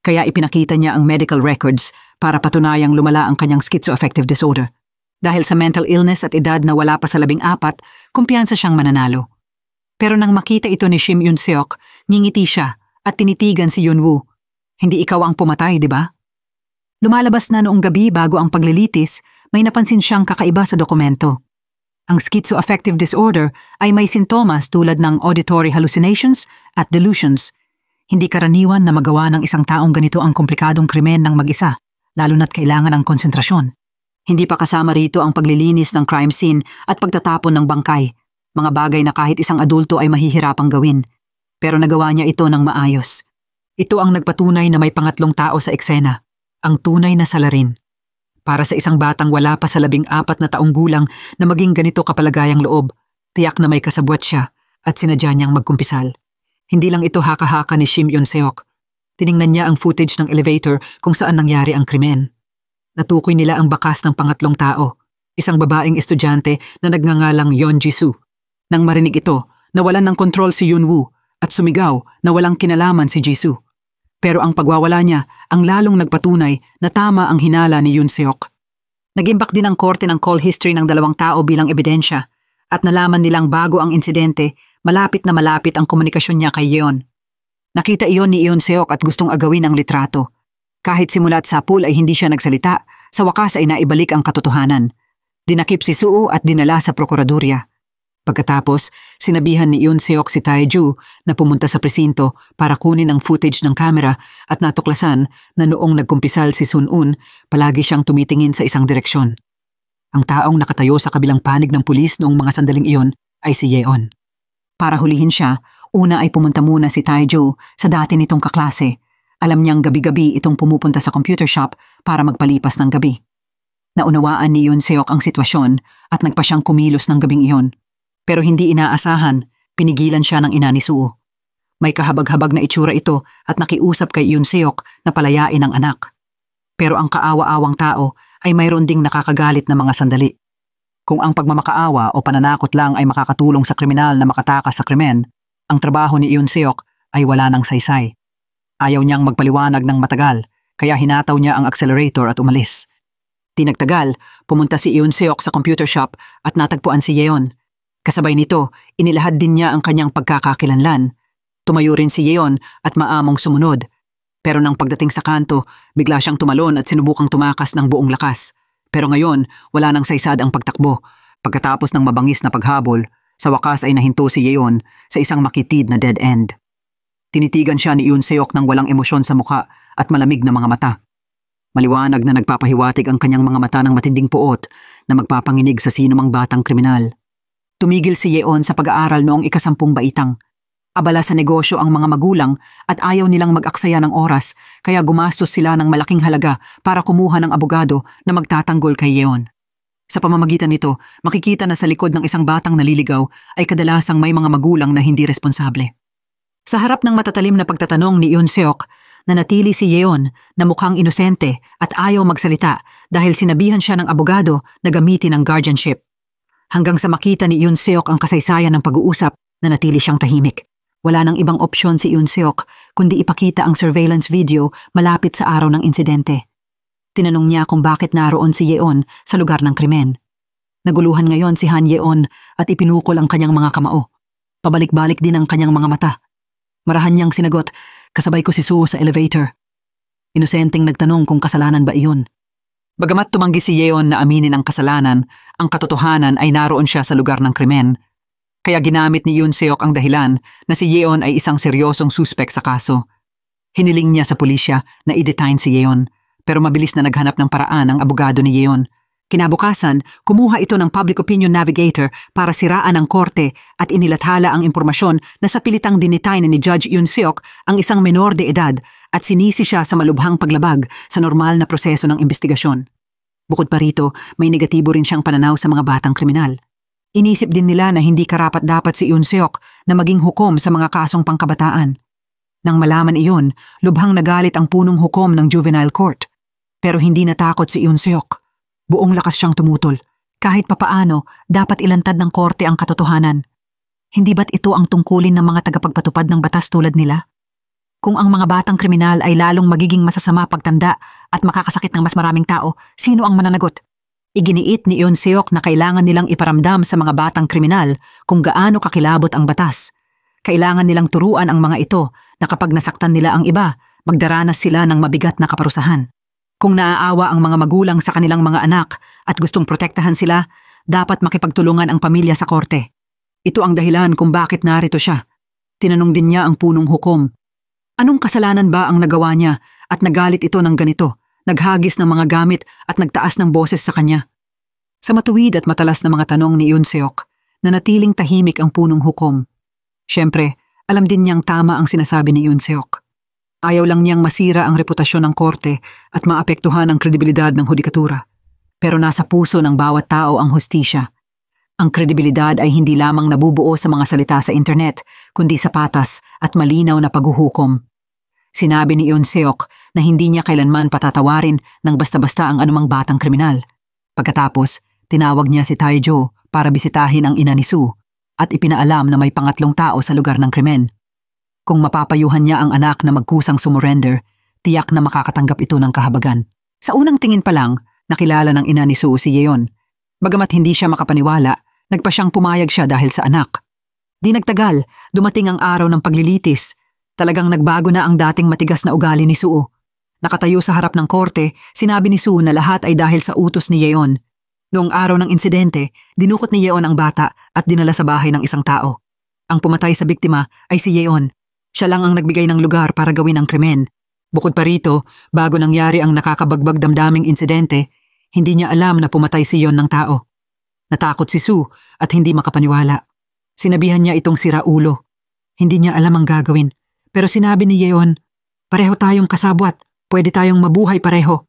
Kaya ipinakita niya ang medical records para patunayang lumala ang kanyang schizoaffective disorder. Dahil sa mental illness at edad na wala pa sa 14, kumpiyansa siyang mananalo. Pero nang makita ito ni Shim Yun-seok, ngingiti siya at tinitigan si Yun-woo. Hindi ikaw ang pumatay, di ba? Lumalabas na noong gabi bago ang paglilitis, may napansin siyang kakaiba sa dokumento. Ang schizoaffective disorder ay may sintomas tulad ng auditory hallucinations at delusions. Hindi karaniwan na magawa ng isang taong ganito ang komplikadong krimen ng mag-isa, lalo na't kailangan ng konsentrasyon. Hindi pa kasama rito ang paglilinis ng crime scene at pagtatapon ng bangkay, mga bagay na kahit isang adulto ay mahihirapang gawin. Pero nagawa niya ito ng maayos. Ito ang nagpatunay na may pangatlong tao sa eksena, ang tunay na salarin. Para sa isang batang wala pa sa 14 na taong gulang na maging ganito kapalagayang loob, tiyak na may kasabwat siya at sinadya niyang magkumpisal. Hindi lang ito haka-haka ni Shim Yun-seok. Tiningnan niya ang footage ng elevator kung saan nangyari ang krimen. Natukoy nila ang bakas ng pangatlong tao, isang babaeng estudyante na nagngangalang Yeon Jisoo. Nang marinig ito, nawalan ng kontrol si Yunwoo at sumigaw na walang kinalaman si Jisoo. Pero ang pagwawala niya ang lalong nagpatunay na tama ang hinala ni Yoon Seok. Nag-imbak din ang korte ng call history ng dalawang tao bilang ebidensya at nalaman nilang bago ang insidente, malapit na malapit ang komunikasyon niya kay Yeon. Nakita iyon ni Yoon Seok at gustong agawin ang litrato. Kahit simula't sapul ay hindi siya nagsalita, sa wakas ay naibalik ang katotohanan. Dinakip si Suo at dinala sa prokuradorya. Pagkatapos, sinabihan ni Yoon Seok si Taeju na pumunta sa presinto para kunin ang footage ng kamera at natuklasan na noong nagkumpisal si Sun-un, palagi siyang tumitingin sa isang direksyon. Ang taong nakatayo sa kabilang panig ng pulis noong mga sandaling iyon ay si Yeon. Para hulihin siya, una ay pumunta muna si Taeju sa dati nitong kaklase. Alam niyang gabi-gabi itong pumupunta sa computer shop para magpalipas ng gabi. Naunawaan ni Yoon Seok ang sitwasyon at nagpa siyang kumilos ng gabing iyon. Pero hindi inaasahan, pinigilan siya ng ina ni Suo. May kahabag-habag na itsura ito at nakiusap kay Yoon Seok na palayain ang anak. Pero ang kaawa-awang tao ay mayroon ding nakakagalit na mga sandali. Kung ang pagmamakaawa o pananakot lang ay makakatulong sa kriminal na makatakas sa krimen, ang trabaho ni Yoon Seok ay wala ng saysay. Ayaw niyang magpaliwanag ng matagal, kaya hinataw niya ang accelerator at umalis. Tinagtagal, pumunta si Yoon Seok sa computer shop at natagpuan si Yeon. Kasabay nito, inilahad din niya ang kanyang pagkakakilanlan. Tumayo rin si Yeon at maamong sumunod. Pero nang pagdating sa kanto, bigla siyang tumalon at sinubukang tumakas ng buong lakas. Pero ngayon, wala nang saysad ang pagtakbo. Pagkatapos ng mabangis na paghabol, sa wakas ay nahinto si Yeon sa isang makitid na dead end. Tinitigan siya ni Yoon Seok ng walang emosyon sa muka at malamig na mga mata. Maliwanag na nagpapahiwatig ang kanyang mga mata ng matinding puot na magpapanginig sa sinumang batang kriminal. Tumigil si Yeon sa pag-aaral noong ika-10 baitang. Abala sa negosyo ang mga magulang at ayaw nilang mag-aksaya ng oras kaya gumastos sila ng malaking halaga para kumuha ng abogado na magtatanggol kay Yeon. Sa pamamagitan nito, makikita na sa likod ng isang batang naliligaw ay kadalasang may mga magulang na hindi responsable. Sa harap ng matatalim na pagtatanong ni Yoon Seok, nanatili si Yeon na mukhang inosente at ayaw magsalita dahil sinabihan siya ng abogado na gamitin ang guardianship. Hanggang sa makita ni Yoon Seok ang kasaysayan ng pag-uusap, nanatili siyang tahimik. Wala nang ibang opsyon si Yoon Seok kundi ipakita ang surveillance video malapit sa araw ng insidente. Tinanong niya kung bakit naroon si Yeon sa lugar ng krimen. Naguluhan ngayon si Han Yeon at ipinukol ang kanyang mga kamao. Pabalik-balik din ang kanyang mga mata. Marahan niyang sinagot, kasabay ko si Suo sa elevator. Inosenteng nagtanong kung kasalanan ba iyon. Bagamat tumanggi si Yeon na aminin ang kasalanan, ang katotohanan ay naroon siya sa lugar ng krimen. Kaya ginamit ni Yoon Seok ang dahilan na si Yeon ay isang seryosong suspek sa kaso. Hiniling niya sa pulisya na i-detain si Yeon, pero mabilis na naghanap ng paraan ang abogado ni Yeon. Kinabukasan, kumuha ito ng Public Opinion Navigator para siraan ang korte at inilathala ang impormasyon na sa pilitang dinitay ni Judge Yoon Seok ang isang menor de edad at sinisi siya sa malubhang paglabag sa normal na proseso ng investigasyon. Bukod pa rito, may negatibo rin siyang pananaw sa mga batang kriminal. Inisip din nila na hindi karapat-dapat si Yoon Seok na maging hukom sa mga kasong pangkabataan. Nang malaman iyon, lubhang nagalit ang punong hukom ng juvenile court. Pero hindi natakot si Yoon Seok. Buong lakas siyang tumutol. Kahit papaano, dapat ilantad ng korte ang katotohanan. Hindi ba't ito ang tungkulin ng mga tagapagpatupad ng batas tulad nila? Kung ang mga batang kriminal ay lalong magiging masasama pagtanda at makakasakit ng mas maraming tao, sino ang mananagot? Iginiit ni Yoon Seok na kailangan nilang iparamdam sa mga batang kriminal kung gaano kakilabot ang batas. Kailangan nilang turuan ang mga ito na kapag nasaktan nila ang iba, magdaranas sila ng mabigat na kaparusahan. Kung naaawa ang mga magulang sa kanilang mga anak at gustong protektahan sila, dapat makipagtulungan ang pamilya sa korte. Ito ang dahilan kung bakit narito siya. Tinanong din niya ang punong hukom. Anong kasalanan ba ang nagawa niya at nagalit ito ng ganito, naghagis ng mga gamit at nagtaas ng boses sa kanya? Sa matuwid at matalas na mga tanong ni Yoon Seok, nanatiling tahimik ang punong hukom. Siyempre, alam din niyang tama ang sinasabi ni Yoon Seok. Ayaw lang niyang masira ang reputasyon ng korte at maapektuhan ang kredibilidad ng hudikatura. Pero nasa puso ng bawat tao ang hustisya. Ang kredibilidad ay hindi lamang nabubuo sa mga salita sa internet, kundi sa patas at malinaw na paghuhukom. Sinabi ni Eun Seok na hindi niya kailanman patatawarin ng basta-basta ang anumang batang kriminal. Pagkatapos, tinawag niya si Tae-jo para bisitahin ang ina ni Soo at ipinaalam na may pangatlong tao sa lugar ng krimen. Kung mapapayuhan niya ang anak na magkusang sumurrender, tiyak na makakatanggap ito ng kahabagan. Sa unang tingin pa lang, nakilala ng ina ni Soo si Yeon. Bagamat hindi siya makapaniwala, nagpa siyang pumayag siya dahil sa anak. Di nagtagal, dumating ang araw ng paglilitis. Talagang nagbago na ang dating matigas na ugali ni Soo. Nakatayo sa harap ng korte, sinabi ni Soo na lahat ay dahil sa utos ni Yeon. Noong araw ng insidente, dinukot ni Yeon ang bata at dinala sa bahay ng isang tao. Ang pumatay sa biktima ay si Yeon. Siya lang ang nagbigay ng lugar para gawin ang krimen. Bukod pa rito, bago nangyari ang nakakabagbag damdaming insidente, hindi niya alam na pumatay si Yeon ng tao. Natakot si Soo at hindi makapaniwala. Sinabihan niya itong siraulo. Hindi niya alam ang gagawin. Pero sinabi ni Yeon, pareho tayong kasabwat, pwede tayong mabuhay pareho.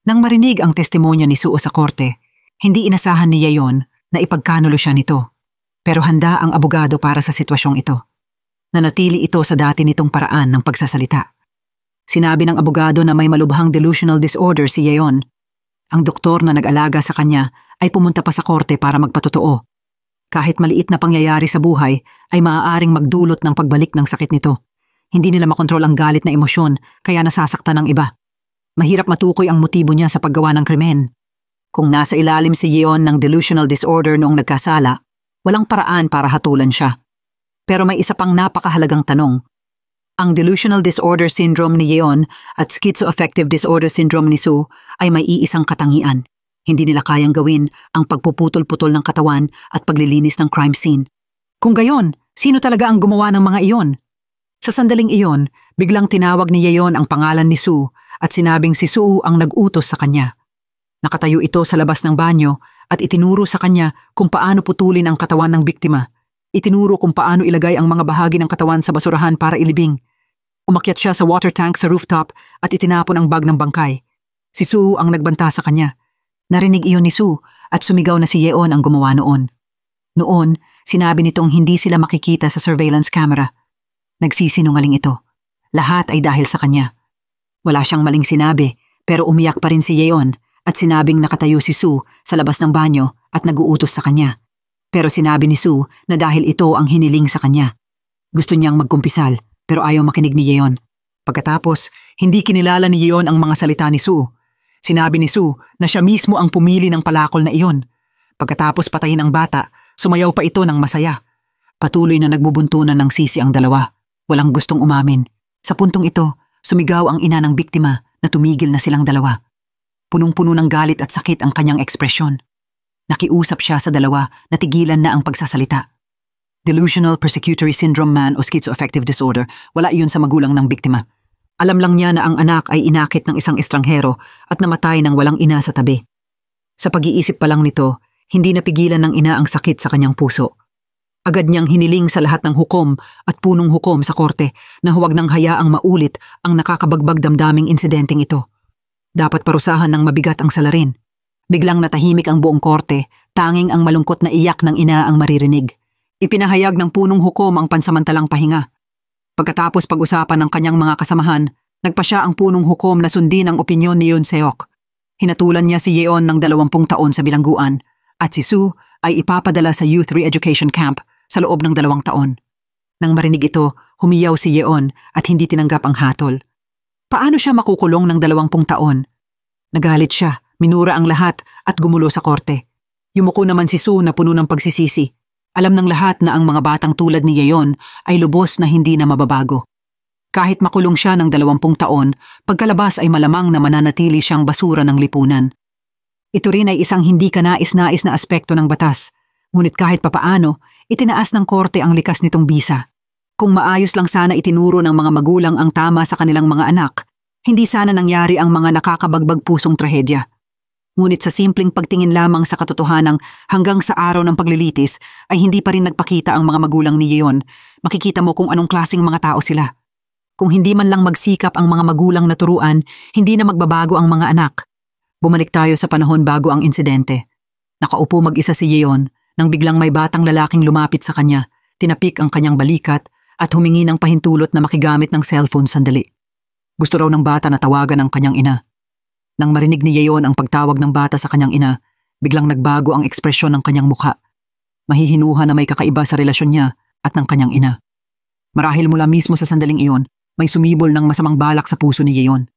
Nang marinig ang testimonya ni Soo sa korte, hindi inasahan ni Yeon na ipagkanulo siya nito. Pero handa ang abogado para sa sitwasyong ito. Nanatili ito sa dati nitong paraan ng pagsasalita. Sinabi ng abogado na may malubhang delusional disorder si Yeon. Ang doktor na nag-alaga sa kanya ay pumunta pa sa korte para magpatotoo. Kahit maliit na pangyayari sa buhay ay maaaring magdulot ng pagbalik ng sakit nito. Hindi nila makontrol ang galit na emosyon kaya nasasaktan ng iba. Mahirap matukoy ang motibo niya sa paggawa ng krimen. Kung nasa ilalim si Yeon ng delusional disorder noong nagkasala, walang paraan para hatulan siya. Pero may isa pang napakahalagang tanong. Ang delusional disorder syndrome ni Yeon at schizoaffective disorder syndrome ni Soo ay may iisang katangian. Hindi nila kayang gawin ang pagpuputol-putol ng katawan at paglilinis ng crime scene. Kung gayon, sino talaga ang gumawa ng mga iyon? Sa sandaling iyon, biglang tinawag ni Yeon ang pangalan ni Soo at sinabing si Soo ang nag-utos sa kanya. Nakatayo ito sa labas ng banyo at itinuro sa kanya kung paano putulin ang katawan ng biktima. Itinuro kung paano ilagay ang mga bahagi ng katawan sa basurahan para ilibing. Umakyat siya sa water tank sa rooftop at itinapon ang bag ng bangkay. Si Soo ang nagbanta sa kanya. Narinig iyon ni Soo at sumigaw na si Yeon ang gumawa noon. Noon, sinabi nitong hindi sila makikita sa surveillance camera. Nagsisinungaling ito. Lahat ay dahil sa kanya. Wala siyang maling sinabi, pero umiyak pa rin si Yeon at sinabing nakatayo si Soo sa labas ng banyo at nag-uutos sa kanya. Pero sinabi ni Soo na dahil ito ang hiniling sa kanya. Gusto niyang magkumpisal, pero ayaw makinig ni Yeon. Pagkatapos, hindi kinilala ni Yeon ang mga salita ni Soo. Sinabi ni Soo na siya mismo ang pumili ng palakol na iyon. Pagkatapos patayin ang bata, sumayaw pa ito ng masaya. Patuloy na nagbubuntunan ng sisi ang dalawa. Walang gustong umamin. Sa puntong ito, sumigaw ang ina ng biktima na tumigil na silang dalawa. Punong-puno ng galit at sakit ang kanyang ekspresyon. Nakiusap siya sa dalawa na tigilan na ang pagsasalita. Delusional persecutory syndrome man o schizoaffective disorder, wala iyon sa magulang ng biktima. Alam lang niya na ang anak ay inakit ng isang estranghero at namatay ng walang ina sa tabi. Sa pag-iisip pa lang nito, hindi napigilan ng ina ang sakit sa kanyang puso. Agad niyang hiniling sa lahat ng hukom at punong hukom sa korte na huwag nang hayaang maulit ang nakakabagbag damdaming insidenteng ito. Dapat parusahan ng mabigat ang salarin. Biglang natahimik ang buong korte, tanging ang malungkot na iyak ng ina ang maririnig. Ipinahayag ng punong hukom ang pansamantalang pahinga. Pagkatapos pag-usapan ng kanyang mga kasamahan, nagpa siya ang punong hukom na sundin ang opinyon ni Yoon Seok. Hinatulan niya si Yeon ng 20 taon sa bilangguan at si Soo ay ipapadala sa Youth Re-Education Camp sa loob ng 2 taon. Nang marinig ito, humiyaw si Yeon at hindi tinanggap ang hatol. Paano siya makukulong ng 20 taon? Nagalit siya, minura ang lahat at gumulo sa korte. Yumuko naman si Soo na puno ng pagsisisi. Alam ng lahat na ang mga batang tulad ni Yeon ay lubos na hindi na mababago. Kahit makulong siya ng 20 taon, pagkalabas ay malamang na mananatili siyang basura ng lipunan. Ito rin ay isang hindi kanais-nais na aspekto ng batas. Ngunit kahit papaano, itinaas ng korte ang likas nitong bisa. Kung maayos lang sana itinuro ng mga magulang ang tama sa kanilang mga anak, hindi sana nangyari ang mga nakakabagbag pusong trahedya. Ngunit sa simpleng pagtingin lamang sa katotohanan hanggang sa araw ng paglilitis ay hindi pa rin nagpakita ang mga magulang ni Yeon. Makikita mo kung anong klaseng mga tao sila. Kung hindi man lang magsikap ang mga magulang na turuan, hindi na magbabago ang mga anak. Bumalik tayo sa panahon bago ang insidente. Nakaupo mag-isa si Yeon nang biglang may batang lalaking lumapit sa kanya, tinapik ang kanyang balikat at humingi ng pahintulot na makigamit ng cellphone sandali. Gusto raw ng bata na tawagan ang kanyang ina. Nang marinig ni Yeon ang pagtawag ng bata sa kanyang ina, biglang nagbago ang ekspresyon ng kanyang mukha. Mahihinuha na may kakaiba sa relasyon niya at ng kanyang ina. Marahil mula mismo sa sandaling iyon, may sumibol ng masamang balak sa puso ni Yeon.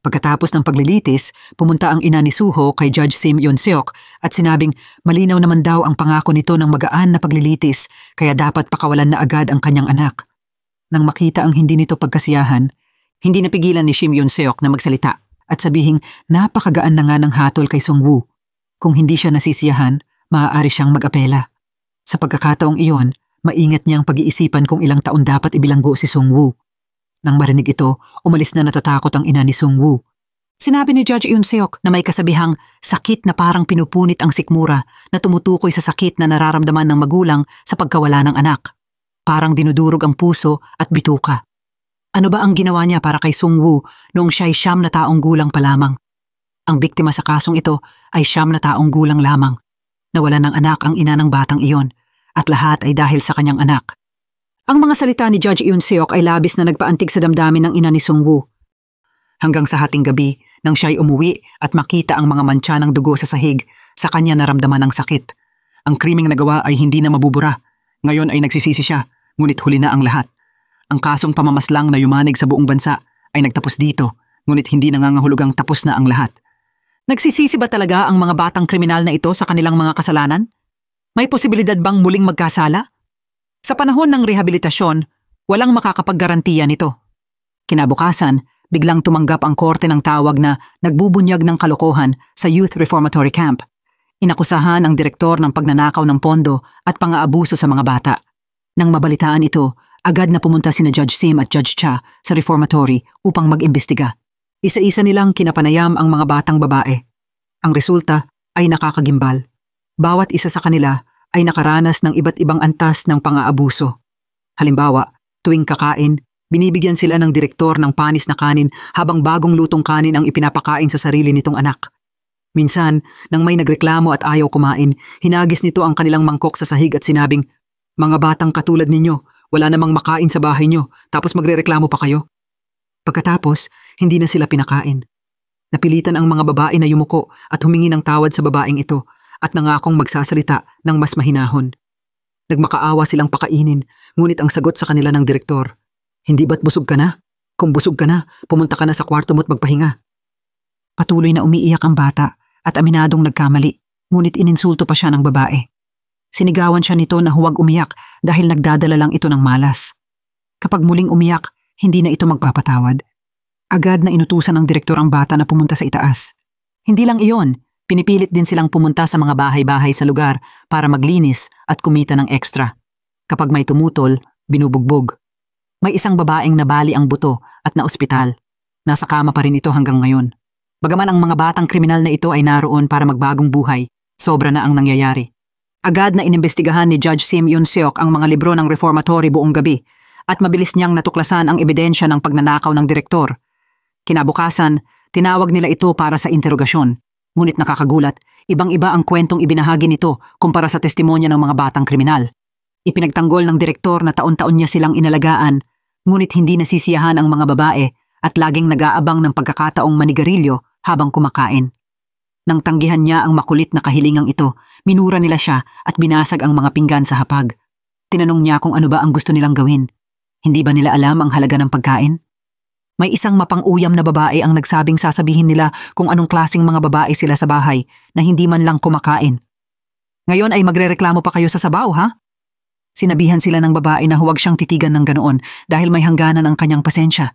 Pagkatapos ng paglilitis, pumunta ang ina ni Suho kay Judge Sim Yeon-seok at sinabing malinaw naman daw ang pangako nito ng magaan na paglilitis kaya dapat pakawalan na agad ang kanyang anak. Nang makita ang hindi nito pagkasiyahan, hindi napigilan ni Sim Yeon-seok na magsalita at sabihing napakagaan na nga ng hatol kay Sung-woo. Kung hindi siya nasisiyahan, maaari siyang mag-apela. Sa pagkakataong iyon, maingat niyang pag-iisipan kung ilang taon dapat ibilanggo si Sung-woo. Nang marinig ito, umalis na natatakot ang ina ni Sung-woo. Sinabi ni Judge Yeon-seok na may kasabihang sakit na parang pinupunit ang sikmura na tumutukoy sa sakit na nararamdaman ng magulang sa pagkawala ng anak. Parang dinudurog ang puso at bituka. Ano ba ang ginawa niya para kay Sung-woo noong siya'y 9 na taong gulang pa lamang? Ang biktima sa kasong ito ay 9 na taong gulang lamang. Nawalan ng anak ang ina ng batang iyon at lahat ay dahil sa kanyang anak. Ang mga salita ni Judge Yeon-seok ay labis na nagpaantig sa damdamin ng ina ni Sung-woo. Hanggang sa hating gabi, nang siya'y umuwi at makita ang mga mantsa ng dugo sa sahig, sa kanya naramdaman ang sakit. Ang krimeng nagawa ay hindi na mabubura. Ngayon ay nagsisisi siya, ngunit huli na ang lahat. Ang kasong pamamaslang na yumanig sa buong bansa ay nagtapos dito, ngunit hindi nangangahulugang tapos na ang lahat. Nagsisisi ba talaga ang mga batang kriminal na ito sa kanilang mga kasalanan? May posibilidad bang muling magkasala? Sa panahon ng rehabilitasyon, walang makakapaggarantiya nito. Kinabukasan, biglang tumanggap ang korte ng tawag na nagbubunyag ng kalokohan sa Youth Reformatory Camp. Inakusahan ang direktor ng pagnanakaw ng pondo at pang-aabuso sa mga bata. Nang mabalitaan ito, agad na pumunta sina Judge Sim at Judge Cha sa reformatory upang mag-imbestiga. Isa-isa nilang kinapanayam ang mga batang babae. Ang resulta ay nakakagimbal. Bawat isa sa kanila ay nakaranas ng iba't ibang antas ng pang-aabuso. Halimbawa, tuwing kakain, binibigyan sila ng direktor ng panis na kanin habang bagong lutong kanin ang ipinapakain sa sarili nitong anak. Minsan, nang may nagreklamo at ayaw kumain, hinagis nito ang kanilang mangkok sa sahig at sinabing, "Mga batang katulad ninyo, wala namang makain sa bahay nyo, tapos magrereklamo pa kayo." Pagkatapos, hindi na sila pinakain. Napilitan ang mga babae na yumuko at humingi ng tawad sa babaeng ito at nangakong magsasalita ng mas mahinahon. Nagmakaawa silang pakainin, ngunit ang sagot sa kanila ng direktor, "Hindi ba't busog ka na? Kung busog ka na, pumunta ka na sa kwarto mo't magpahinga." Patuloy na umiiyak ang bata at aminadong nagkamali, ngunit ininsulto pa siya ng babae. Sinigawan siya nito na huwag umiyak dahil nagdadala lang ito ng malas. Kapag muling umiyak, hindi na ito magpapatawad. Agad na inutusan ng direktor ang bata na pumunta sa itaas. Hindi lang iyon, pinipilit din silang pumunta sa mga bahay-bahay sa lugar para maglinis at kumita ng ekstra. Kapag may tumutol, binubugbog. May isang babaeng nabali ang buto at naospital. Nasa kama pa rin ito hanggang ngayon. Bagaman ang mga batang kriminal na ito ay naroon para magbagong buhay, sobra na ang nangyayari. Agad na inimbestigahan ni Judge Sim Yeon-seok ang mga libro ng reformatory buong gabi at mabilis niyang natuklasan ang ebidensya ng pagnanakaw ng direktor. Kinabukasan, tinawag nila ito para sa interogasyon. Ngunit nakakagulat, ibang-iba ang kwentong ibinahagi nito kumpara sa testimonya ng mga batang kriminal. Ipinagtanggol ng direktor na taon-taon niya silang inalagaan, ngunit hindi nasisiyahan ang mga babae at laging nag-aabang ng pagkakataong manigarilyo habang kumakain. Nang tanggihan niya ang makulit na kahilingang ito, minura nila siya at binasag ang mga pinggan sa hapag. Tinanong niya kung ano ba ang gusto nilang gawin. Hindi ba nila alam ang halaga ng pagkain? May isang mapang-uyam na babae ang nagsabing sasabihin nila kung anong klaseng mga babae sila sa bahay na hindi man lang kumakain. "Ngayon ay magrereklamo pa kayo sa sabaw, ha?" Sinabihan sila ng babae na huwag siyang titigan ng ganoon dahil may hangganan ang kanyang pasensya.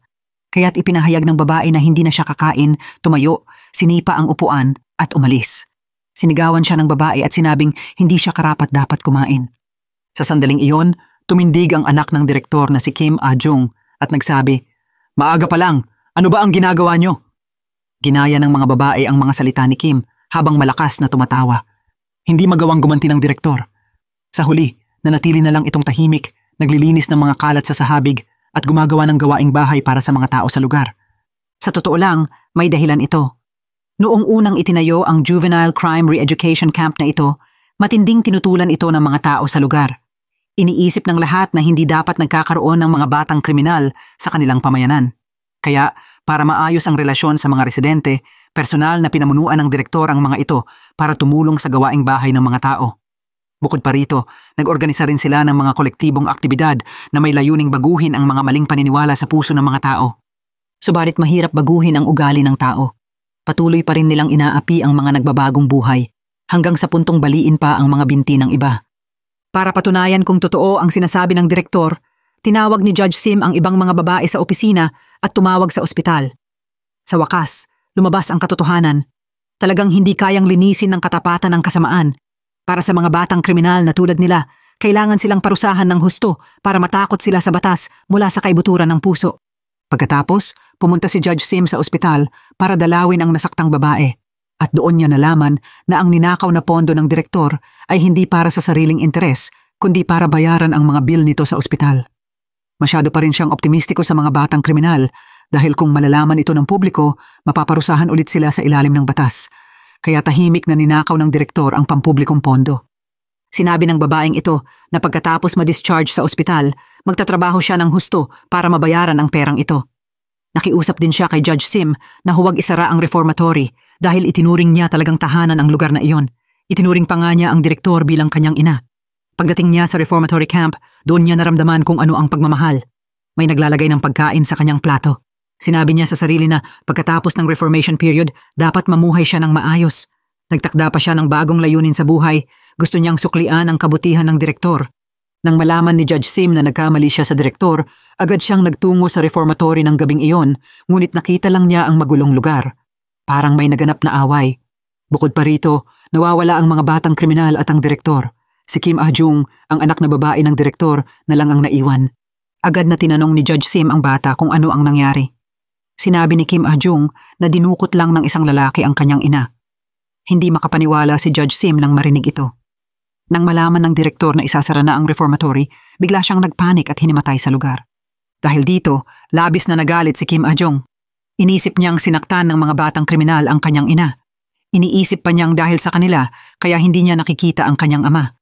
Kaya't ipinahayag ng babae na hindi na siya kakain, tumayo, sinipa ang upuan at umalis. Sinigawan siya ng babae at sinabing hindi siya karapat-dapat kumain. Sa sandaling iyon, tumindig ang anak ng direktor na si Kim Ah-jung at nagsabi, "Maaga pa lang, ano ba ang ginagawa nyo?" Ginaya ng mga babae ang mga salita ni Kim habang malakas na tumatawa. Hindi magawang gumanti ng direktor. Sa huli, nanatili na lang itong tahimik, naglilinis ng mga kalat sa sahabig at gumagawa ng gawaing bahay para sa mga tao sa lugar. Sa totoo lang, may dahilan ito. Noong unang itinayo ang Juvenile Crime Re-Education Camp na ito, matinding tinutulan ito ng mga tao sa lugar. Iniisip ng lahat na hindi dapat nagkakaroon ng mga batang kriminal sa kanilang pamayanan. Kaya Para maayos ang relasyon sa mga residente, personal na pinamunuan ng direktor ang mga ito para tumulong sa gawaing bahay ng mga tao. Bukod pa rito, nag-organisa rin sila ng mga kolektibong aktibidad na may layuning baguhin ang mga maling paniniwala sa puso ng mga tao. Subalit mahirap baguhin ang ugali ng tao. Patuloy pa rin nilang inaapi ang mga nagbabagong buhay, hanggang sa puntong baliin pa ang mga binti ng iba. Para patunayan kung totoo ang sinasabi ng direktor, tinawag ni Judge Sim ang ibang mga babae sa opisina at tumawag sa ospital. Sa wakas, lumabas ang katotohanan. Talagang hindi kayang linisin ng katapatan ng kasamaan. Para sa mga batang kriminal na tulad nila, kailangan silang parusahan ng husto para matakot sila sa batas mula sa kaibuturan ng puso. Pagkatapos, pumunta si Judge Sim sa ospital para dalawin ang nasaktang babae. At doon niya nalaman na ang ninakaw na pondo ng direktor ay hindi para sa sariling interes, kundi para bayaran ang mga bill nito sa ospital. Masyado pa rin siyang optimistiko sa mga batang kriminal dahil kung malalaman ito ng publiko, mapaparusahan ulit sila sa ilalim ng batas. Kaya tahimik na ninakaw ng direktor ang pampublikong pondo. Sinabi ng babaeng ito na pagkatapos ma-discharge sa ospital, magtatrabaho siya ng husto para mabayaran ang perang ito. Nakiusap din siya kay Judge Sim na huwag isara ang reformatory dahil itinuring niya talagang tahanan ang lugar na iyon. Itinuring pa nga niya ang direktor bilang kanyang ina. Pagdating niya sa reformatory camp, doon niya naramdaman kung ano ang pagmamahal. May naglalagay ng pagkain sa kanyang plato. Sinabi niya sa sarili na pagkatapos ng reformation period, dapat mamuhay siya ng maayos. Nagtakda pa siya ng bagong layunin sa buhay. Gusto niyang suklian ang kabutihan ng direktor. Nang malaman ni Judge Sim na nagkamali siya sa direktor, agad siyang nagtungo sa reformatory ng gabing iyon, ngunit nakita lang niya ang magulong lugar. Parang may naganap na away. Bukod pa rito, nawawala ang mga batang kriminal at ang direktor. Si Kim Ah-jung, ang anak na babae ng direktor, na lang ang naiwan. Agad na tinanong ni Judge Sim ang bata kung ano ang nangyari. Sinabi ni Kim Ah-jung na dinukot lang ng isang lalaki ang kanyang ina. Hindi makapaniwala si Judge Sim nang marinig ito. Nang malaman ng direktor na isasara na ang reformatory, bigla siyang nagpanik at hinimatay sa lugar. Dahil dito, labis na nagalit si Kim Ah-jung. Inisip niyang sinaktan ng mga batang kriminal ang kanyang ina. Iniisip pa niyang dahil sa kanila, kaya hindi niya nakikita ang kanyang ama.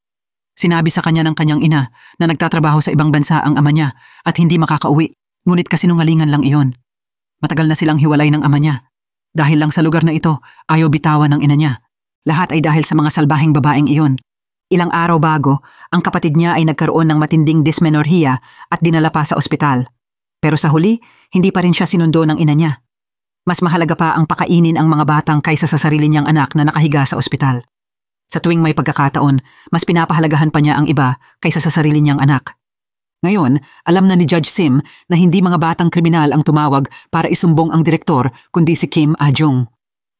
Sinabi sa kanya ng kanyang ina na nagtatrabaho sa ibang bansa ang ama niya at hindi makakauwi, ngunit kasinungalingan lang iyon. Matagal na silang hiwalay ng ama niya. Dahil lang sa lugar na ito, ayaw bitawan ng ina niya. Lahat ay dahil sa mga salbahing babaeng iyon. Ilang araw bago, ang kapatid niya ay nagkaroon ng matinding dysmenorrhea at dinala pa sa ospital. Pero sa huli, hindi pa rin siya sinundo ng ina niya. Mas mahalaga pa ang pakainin ang mga batang kaysa sa sarili niyang anak na nakahiga sa ospital. Sa tuwing may pagkakataon, mas pinapahalagahan pa niya ang iba kaysa sa sarili niyang anak. Ngayon, alam na ni Judge Sim na hindi mga batang kriminal ang tumawag para isumbong ang direktor kundi si Kim Ah-jung.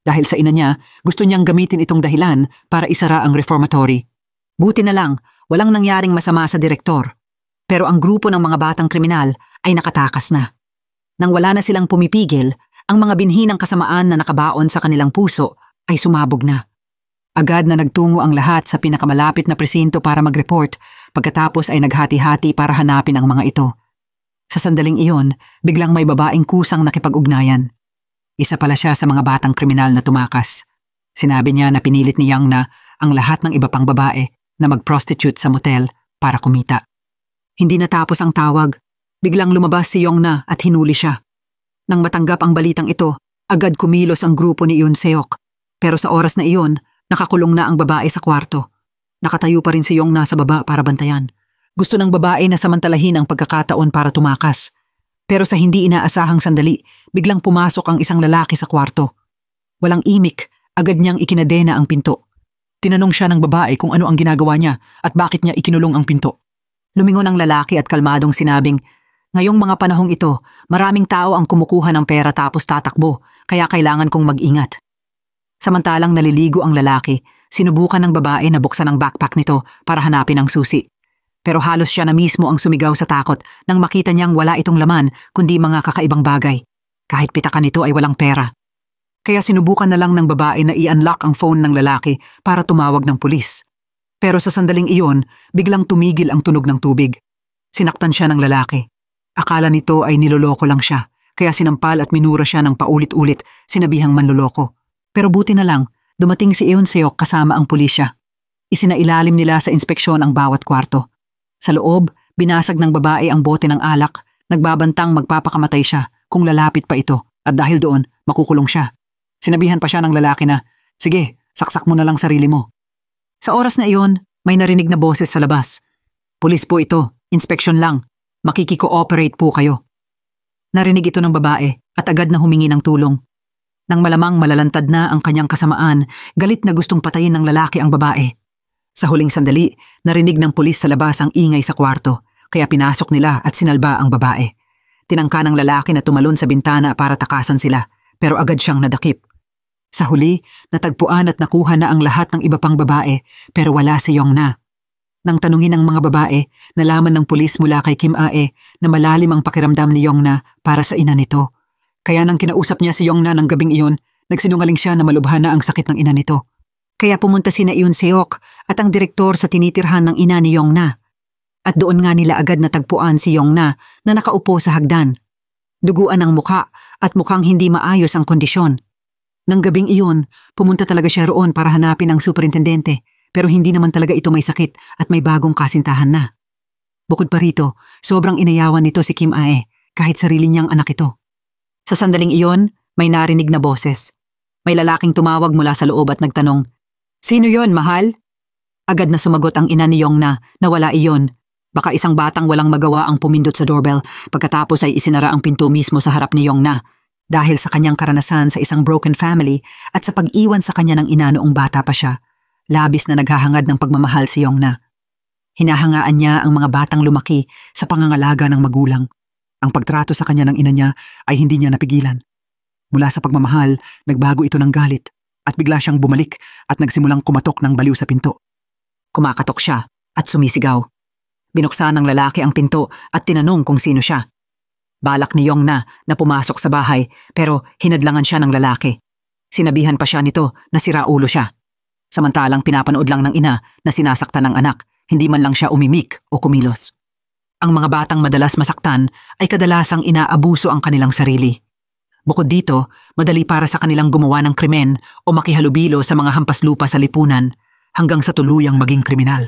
Dahil sa ina niya, gusto niyang gamitin itong dahilan para isara ang reformatory. Buti na lang, walang nangyaring masama sa direktor. Pero ang grupo ng mga batang kriminal ay nakatakas na. Nang wala na silang pumipigil, ang mga binhi ng kasamaan na nakabaon sa kanilang puso ay sumabog na. Agad na nagtungo ang lahat sa pinakamalapit na presinto para mag-report, pagkatapos ay naghati-hati para hanapin ang mga ito. Sa sandaling iyon, biglang may babaeng kusang nakipag-ugnayan. Isa pala siya sa mga batang kriminal na tumakas. Sinabi niya na pinilit ni Yang na ang lahat ng iba pang babae na mag-prostitute sa motel para kumita. Hindi natapos ang tawag. Biglang lumabas si Yong na at hinuli siya. Nang matanggap ang balitang ito, agad kumilos ang grupo ni Yoon Seok. Pero sa oras na iyon, nakakulong na ang babae sa kwarto. Nakatayo pa rin si Yong na sa baba para bantayan. Gusto ng babae na samantalahin ang pagkakataon para tumakas. Pero sa hindi inaasahang sandali, biglang pumasok ang isang lalaki sa kwarto. Walang imik, agad niyang ikinadena ang pinto. Tinanong siya ng babae kung ano ang ginagawa niya at bakit niya ikinulong ang pinto. Lumingon ang lalaki at kalmadong sinabing, "Ngayong mga panahong ito, maraming tao ang kumukuha ng pera tapos tatakbo, kaya kailangan kong mag-ingat." Samantalang naliligo ang lalaki, sinubukan ng babae na buksan ang backpack nito para hanapin ang susi. Pero halos siya na mismo ang sumigaw sa takot nang makita niyang wala itong laman kundi mga kakaibang bagay. Kahit pitakan nito ay walang pera. Kaya sinubukan na lang ng babae na i-unlock ang phone ng lalaki para tumawag ng pulis. Pero sa sandaling iyon, biglang tumigil ang tunog ng tubig. Sinaktan siya ng lalaki. Akala nito ay niloloko lang siya, kaya sinampal at minura siya ng paulit-ulit, sinabihang manloloko. Pero buti na lang, dumating si Eun Seok kasama ang pulisya. Isinailalim nila sa inspeksyon ang bawat kwarto. Sa loob, binasag ng babae ang bote ng alak, nagbabantang magpapakamatay siya kung lalapit pa ito. At dahil doon, makukulong siya. Sinabihan pa siya ng lalaki na, sige, saksak mo na lang sarili mo. Sa oras na iyon, may narinig na boses sa labas. Pulis po ito, inspeksyon lang. Makiki-cooperate po kayo. Narinig ito ng babae at agad na humingi ng tulong. Nang malamang malalantad na ang kanyang kasamaan, galit na gustong patayin ng lalaki ang babae. Sa huling sandali, narinig ng pulis sa labas ang ingay sa kwarto, kaya pinasok nila at sinalba ang babae. Tinangka ng lalaki na tumalon sa bintana para takasan sila, pero agad siyang nadakip. Sa huli, natagpuan at nakuha na ang lahat ng iba pang babae, pero wala si Yongna. Nang tanungin ng mga babae, nalaman ng pulis mula kay Kim Ae na malalim ang pakiramdam ni Yongna para sa ina nito. Kaya nang kinausap niya si Yongna ng gabing iyon, nagsinungaling siya na malubha na ang sakit ng ina nito. Kaya pumunta sina Yoon Seok at ang direktor sa tinitirhan ng ina ni Yongna. At doon nga nila agad natagpuan si Yongna na nakaupo sa hagdan. Duguan ang muka at mukhang hindi maayos ang kondisyon. Nang gabing iyon, pumunta talaga siya roon para hanapin ang superintendente, pero hindi naman talaga ito may sakit at may bagong kasintahan na. Bukod pa rito, sobrang inayawan nito si Kim Ae kahit sarili niyang anak ito. Sa sandaling iyon, may narinig na boses. May lalaking tumawag mula sa loob at nagtanong, "Sino yon, mahal?" Agad na sumagot ang ina ni Yongna na wala iyon. Baka isang batang walang magawa ang pumindot sa doorbell pagkatapos ay isinara ang pinto mismo sa harap ni Yongna dahil sa kanyang karanasan sa isang broken family at sa pag-iwan sa kanya ng ina noong bata pa siya. Labis na naghahangad ng pagmamahal si Yongna. Hinahangaan niya ang mga batang lumaki sa pangangalaga ng magulang. Ang pagtrato sa kanya ng ina niya ay hindi niya napigilan. Mula sa pagmamahal, nagbago ito ng galit at bigla siyang bumalik at nagsimulang kumatok ng baliw sa pinto. Kumakatok siya at sumisigaw. Binuksan ng lalaki ang pinto at tinanong kung sino siya. Balak ni Yongna na pumasok sa bahay pero hinadlangan siya ng lalaki. Sinabihan pa siya nito na siraulo siya. Samantalang pinapanood lang ng ina na sinasaktan ng anak, hindi man lang siya umimik o kumilos. Ang mga batang madalas masaktan ay kadalasang inaabuso ang kanilang sarili. Bukod dito, madali para sa kanilang gumawa ng krimen o makihalubilo sa mga hampas lupa sa lipunan hanggang sa tuluyang maging kriminal.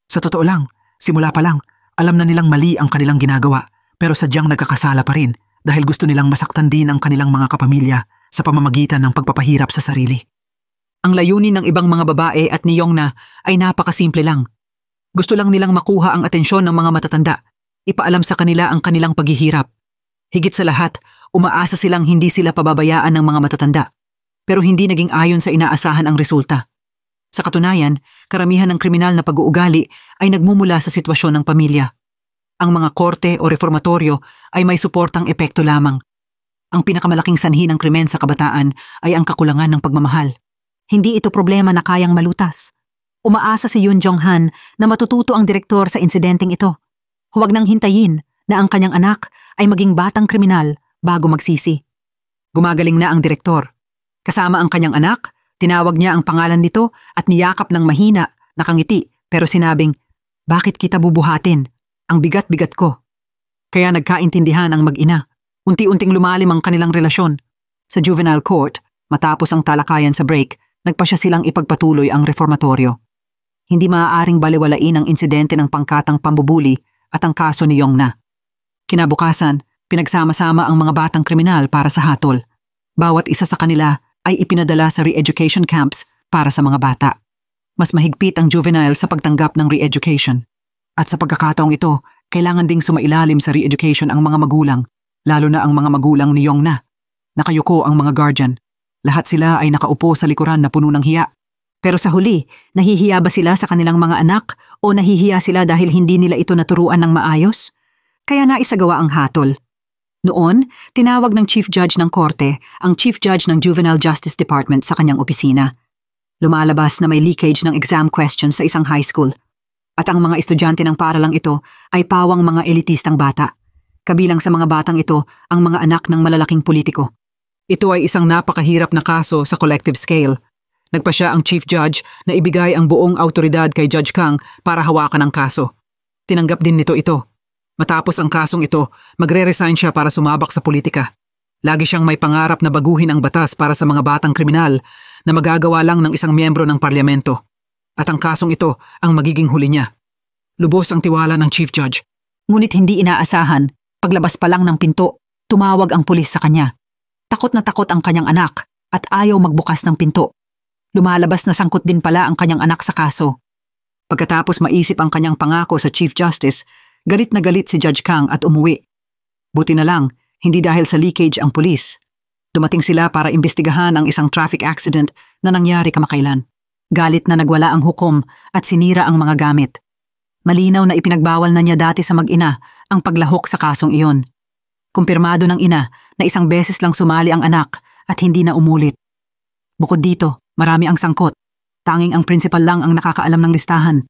Sa totoo lang, simula pa lang, alam na nilang mali ang kanilang ginagawa pero sadyang nagkakasala pa rin dahil gusto nilang masaktan din ang kanilang mga kapamilya sa pamamagitan ng pagpapahirap sa sarili. Ang layunin ng ibang mga babae at ni Yongna ay napakasimple lang. Gusto lang nilang makuha ang atensyon ng mga matatanda, ipaalam sa kanila ang kanilang paghihirap. Higit sa lahat, umaasa silang hindi sila pababayaan ng mga matatanda, pero hindi naging ayon sa inaasahan ang resulta. Sa katunayan, karamihan ng kriminal na pag-uugali ay nagmumula sa sitwasyon ng pamilya. Ang mga korte o reformatoryo ay may suportang epekto lamang. Ang pinakamalaking sanhi ng krimen sa kabataan ay ang kakulangan ng pagmamahal. Hindi ito problema na kayang malutas. Umaasa si Yoon Jong-han na matututo ang direktor sa insidenteng ito. Huwag nang hintayin na ang kanyang anak ay maging batang kriminal bago magsisi. Gumagaling na ang direktor. Kasama ang kanyang anak, tinawag niya ang pangalan nito at niyakap ng mahina, nakangiti, pero sinabing, "Bakit kita bubuhatin? Ang bigat-bigat ko." Kaya nagkaintindihan ang mag-ina. Unti-unting lumalim ang kanilang relasyon. Sa juvenile court, matapos ang talakayan sa break, nagpasya silang ipagpatuloy ang reformatoryo. Hindi maaaring balewalain ang insidente ng pangkatang pambubuli at ang kaso ni Yongna. Kinabukasan, pinagsama-sama ang mga batang kriminal para sa hatol. Bawat isa sa kanila ay ipinadala sa re-education camps para sa mga bata. Mas mahigpit ang juvenile sa pagtanggap ng re-education. At sa pagkakataong ito, kailangan ding sumailalim sa re-education ang mga magulang, lalo na ang mga magulang ni Yongna. Nakayuko ang mga guardian. Lahat sila ay nakaupo sa likuran na puno ng hiya. Pero sa huli, nahihiya ba sila sa kanilang mga anak o nahihiya sila dahil hindi nila ito naturuan ng maayos? Kaya naisagawa ang hatol. Noon, tinawag ng Chief Judge ng Korte ang Chief Judge ng Juvenile Justice Department sa kanyang opisina. Lumalabas na may leakage ng exam questions sa isang high school. At ang mga estudyante ng paaralang ito ay pawang mga elitistang bata. Kabilang sa mga batang ito ang mga anak ng malalaking politiko. Ito ay isang napakahirap na kaso sa collective scale. Nagpasya ang Chief Judge na ibigay ang buong autoridad kay Judge Kang para hawakan ang kaso. Tinanggap din nito ito. Matapos ang kasong ito, magre-resign siya para sumabak sa politika. Lagi siyang may pangarap na baguhin ang batas para sa mga batang kriminal na magagawa lang ng isang miyembro ng parlamento. At ang kasong ito ang magiging huli niya. Lubos ang tiwala ng Chief Judge. Ngunit hindi inaasahan, paglabas pa lang ng pinto, tumawag ang pulis sa kanya. Takot na takot ang kanyang anak at ayaw magbukas ng pinto. Lumalabas na sangkot din pala ang kanyang anak sa kaso. Pagkatapos maisip ang kanyang pangako sa Chief Justice, galit na galit si Judge Kang at umuwi. Buti na lang, hindi dahil sa leakage ang pulis. Dumating sila para imbestigahan ang isang traffic accident na nangyari kamakailan. Galit na nagwala ang hukom at sinira ang mga gamit. Malinaw na ipinagbawal na niya dati sa mag-ina ang paglahok sa kasong iyon. Kumpirmado ng ina na isang beses lang sumali ang anak at hindi na umulit. Bukod dito, marami ang sangkot. Tanging ang principal lang ang nakakaalam ng listahan.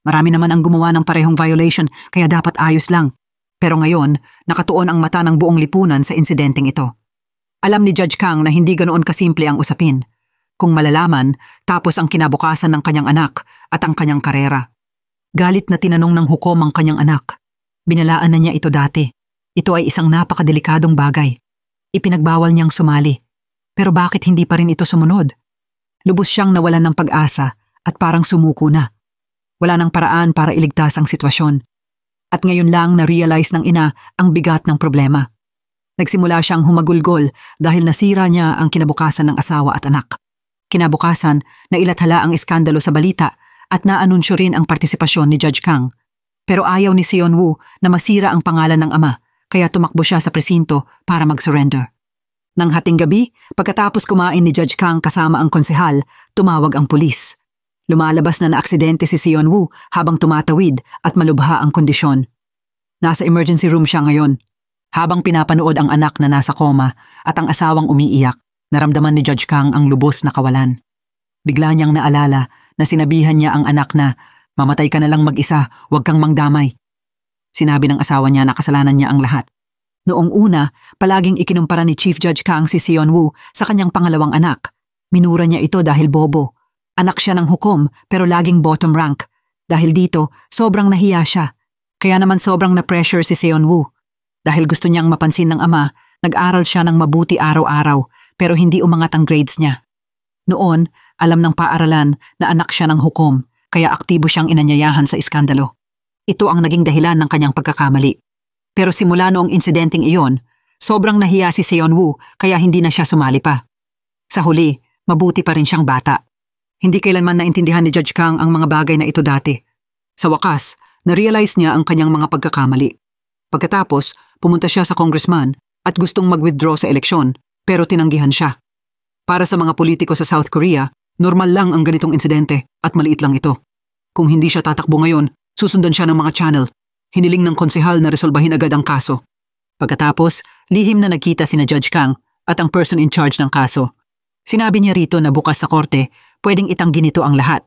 Marami naman ang gumawa ng parehong violation kaya dapat ayos lang. Pero ngayon, nakatuon ang mata ng buong lipunan sa insidenteng ito. Alam ni Judge Kang na hindi ganoon kasimple ang usapin. Kung malalaman, tapos ang kinabukasan ng kanyang anak at ang kanyang karera. Galit na tinanong ng hukom ang kanyang anak. Binalaan na niya ito dati. Ito ay isang napakadelikadong bagay. Ipinagbawal niyang sumali. Pero bakit hindi pa rin ito sumunod? Lubos siyang nawalan ng pag-asa at parang sumuko na. Wala nang paraan para iligtas ang sitwasyon. At ngayon lang na-realize ng ina ang bigat ng problema. Nagsimula siyang humagulgol dahil nasira niya ang kinabukasan ng asawa at anak. Kinabukasan, nailathala ang iskandalo sa balita at naanunsyo rin ang partisipasyon ni Judge Kang. Pero ayaw ni Seon Woo na masira ang pangalan ng ama, kaya tumakbo siya sa presinto para mag-surrender. Nang hating gabi, pagkatapos kumain ni Judge Kang kasama ang konsehal, tumawag ang pulis. Lumalabas na naaksidente si Seon Woo habang tumatawid at malubha ang kondisyon. Nasa emergency room siya ngayon. Habang pinapanood ang anak na nasa koma at ang asawang umiiyak, naramdaman ni Judge Kang ang lubos na kawalan. Bigla niyang naalala na sinabihan niya ang anak na, "Mamatay ka na lang mag-isa, huwag kang mangdamay." Sinabi ng asawa niya na kasalanan niya ang lahat. Noong una, palaging ikinumpara ni Chief Judge Kang si Seon Woo sa kanyang pangalawang anak. Minura niya ito dahil bobo. Anak siya ng hukom pero laging bottom rank. Dahil dito, sobrang nahiya siya. Kaya naman sobrang na-pressure si Seon Woo. Dahil gusto niyang mapansin ng ama, nag-aral siya ng mabuti araw-araw pero hindi umangat ang grades niya. Noon, alam ng paaralan na anak siya ng hukom kaya aktibo siyang inanyayahan sa iskandalo. Ito ang naging dahilan ng kanyang pagkakamali. Pero simula noong insidenteng iyon, sobrang nahiya si Seon Woo kaya hindi na siya sumali pa. Sa huli, mabuti pa rin siyang bata. Hindi kailanman naintindihan ni Judge Kang ang mga bagay na ito dati. Sa wakas, na-realize niya ang kanyang mga pagkakamali. Pagkatapos, pumunta siya sa congressman at gustong mag-withdraw sa eleksyon pero tinanggihan siya. Para sa mga politiko sa South Korea, normal lang ang ganitong insidente at maliit lang ito. Kung hindi siya tatakbo ngayon, susundan siya ng mga channel. Hiniling ng konsehal na resolbahin agad ang kaso. Pagkatapos, lihim na nagkita sina Judge Kang at ang person in charge ng kaso. Sinabi niya rito na bukas sa korte, pwedeng itanggi nito ang lahat.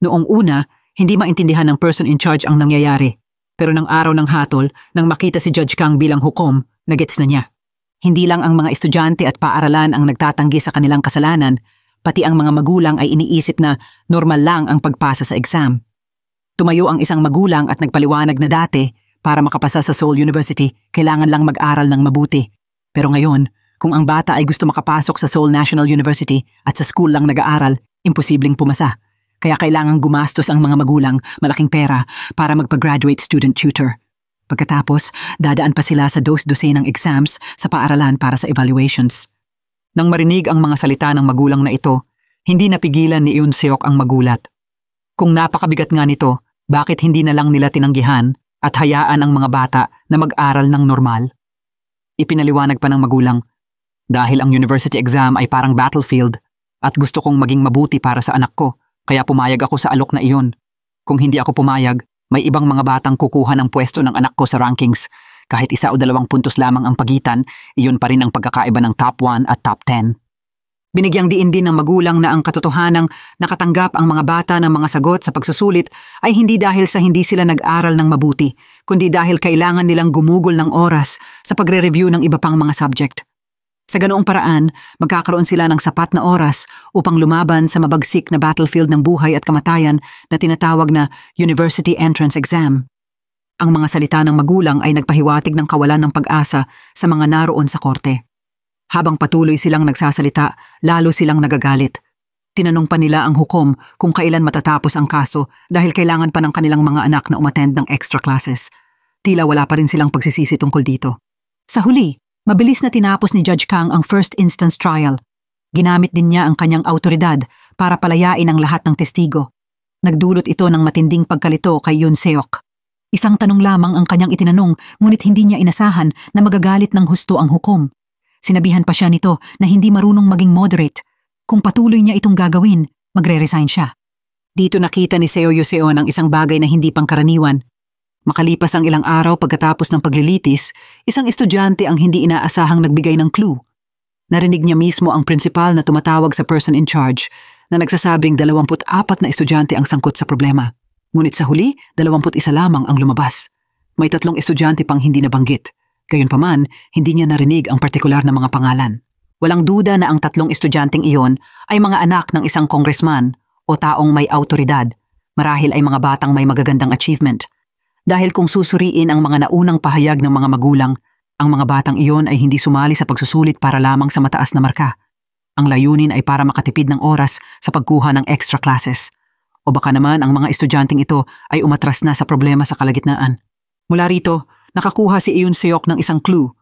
Noong una, hindi maintindihan ng person in charge ang nangyayari. Pero ng araw ng hatol, nang makita si Judge Kang bilang hukom, nagets na niya. Hindi lang ang mga estudyante at paaralan ang nagtatanggi sa kanilang kasalanan, pati ang mga magulang ay iniisip na normal lang ang pagpasa sa exam. Tumayo ang isang magulang at nagpaliwanag na dati, para makapasa sa Seoul University, kailangan lang mag-aral ng mabuti. Pero ngayon, kung ang bata ay gusto makapasok sa Seoul National University at sa school lang nag-aaral, imposibleng pumasa. Kaya kailangang gumastos ang mga magulang malaking pera para magpa-graduate student tutor. Pagkatapos, dadaan pa sila sa dos-dosenang exams sa paaralan para sa evaluations. Nang marinig ang mga salita ng magulang na ito, hindi napigilan ni Eun Seok ang magulat. Kung napakabigat nga nito, bakit hindi na lang nila tinanggihan at hayaan ang mga bata na mag-aral ng normal? Ipinaliwanag pa ng magulang, dahil ang university exam ay parang battlefield at gusto kong maging mabuti para sa anak ko, kaya pumayag ako sa alok na iyon. Kung hindi ako pumayag, may ibang mga batang kukuha ng pwesto ng anak ko sa rankings. Kahit 1 o 2 puntos lamang ang pagitan, iyon pa rin ang pagkakaiba ng top 1 at top 10. Binigyang diin din ng magulang na ang katotohanang nakatanggap ang mga bata ng mga sagot sa pagsusulit ay hindi dahil sa hindi sila nag-aral ng mabuti, kundi dahil kailangan nilang gumugol ng oras sa pagre-review ng iba pang mga subject. Sa ganoong paraan, magkakaroon sila ng sapat na oras upang lumaban sa mabagsik na battlefield ng buhay at kamatayan na tinatawag na University Entrance Exam. Ang mga salita ng magulang ay nagpahiwatig ng kawalan ng pag-asa sa mga naroon sa korte. Habang patuloy silang nagsasalita, lalo silang nagagalit. Tinanong pa nila ang hukom kung kailan matatapos ang kaso dahil kailangan pa ng kanilang mga anak na umattend ng extra classes. Tila wala pa rin silang pagsisisi tungkol dito. Sa huli, Mabilis na tinapos ni Judge Kang ang first instance trial. Ginamit din niya ang kanyang autoridad para palayain ang lahat ng testigo. Nagdulot ito ng matinding pagkalito kay Yoon Seok. Isang tanong lamang ang kanyang itinanong, ngunit hindi niya inasahan na magagalit ng husto ang hukom. Sinabihan pa siya nito na hindi marunong maging moderate. Kung patuloy niya itong gagawin, magre-resign siya. Dito nakita ni Seo Yuseon ang isang bagay na hindi pangkaraniwan. Makalipas ang ilang araw pagkatapos ng paglilitis, isang estudyante ang hindi inaasahang nagbigay ng clue. Narinig niya mismo ang principal na tumatawag sa person in charge na nagsasabing 24 na estudyante ang sangkot sa problema. Ngunit sa huli, 21 lamang ang lumabas. May 3 estudyante pang hindi nabanggit. Gayunpaman, hindi niya narinig ang partikular na mga pangalan. Walang duda na ang 3 estudyanteng iyon ay mga anak ng isang congressman o taong may autoridad. Marahil ay mga batang may magagandang achievement. Dahil kung susuriin ang mga naunang pahayag ng mga magulang, ang mga batang iyon ay hindi sumali sa pagsusulit para lamang sa mataas na marka. Ang layunin ay para makatipid ng oras sa pagkuha ng extra classes. O baka naman ang mga estudyanteng ito ay umatras na sa problema sa kalagitnaan. Mula rito, nakakuha si Yoon Seok ng isang clue.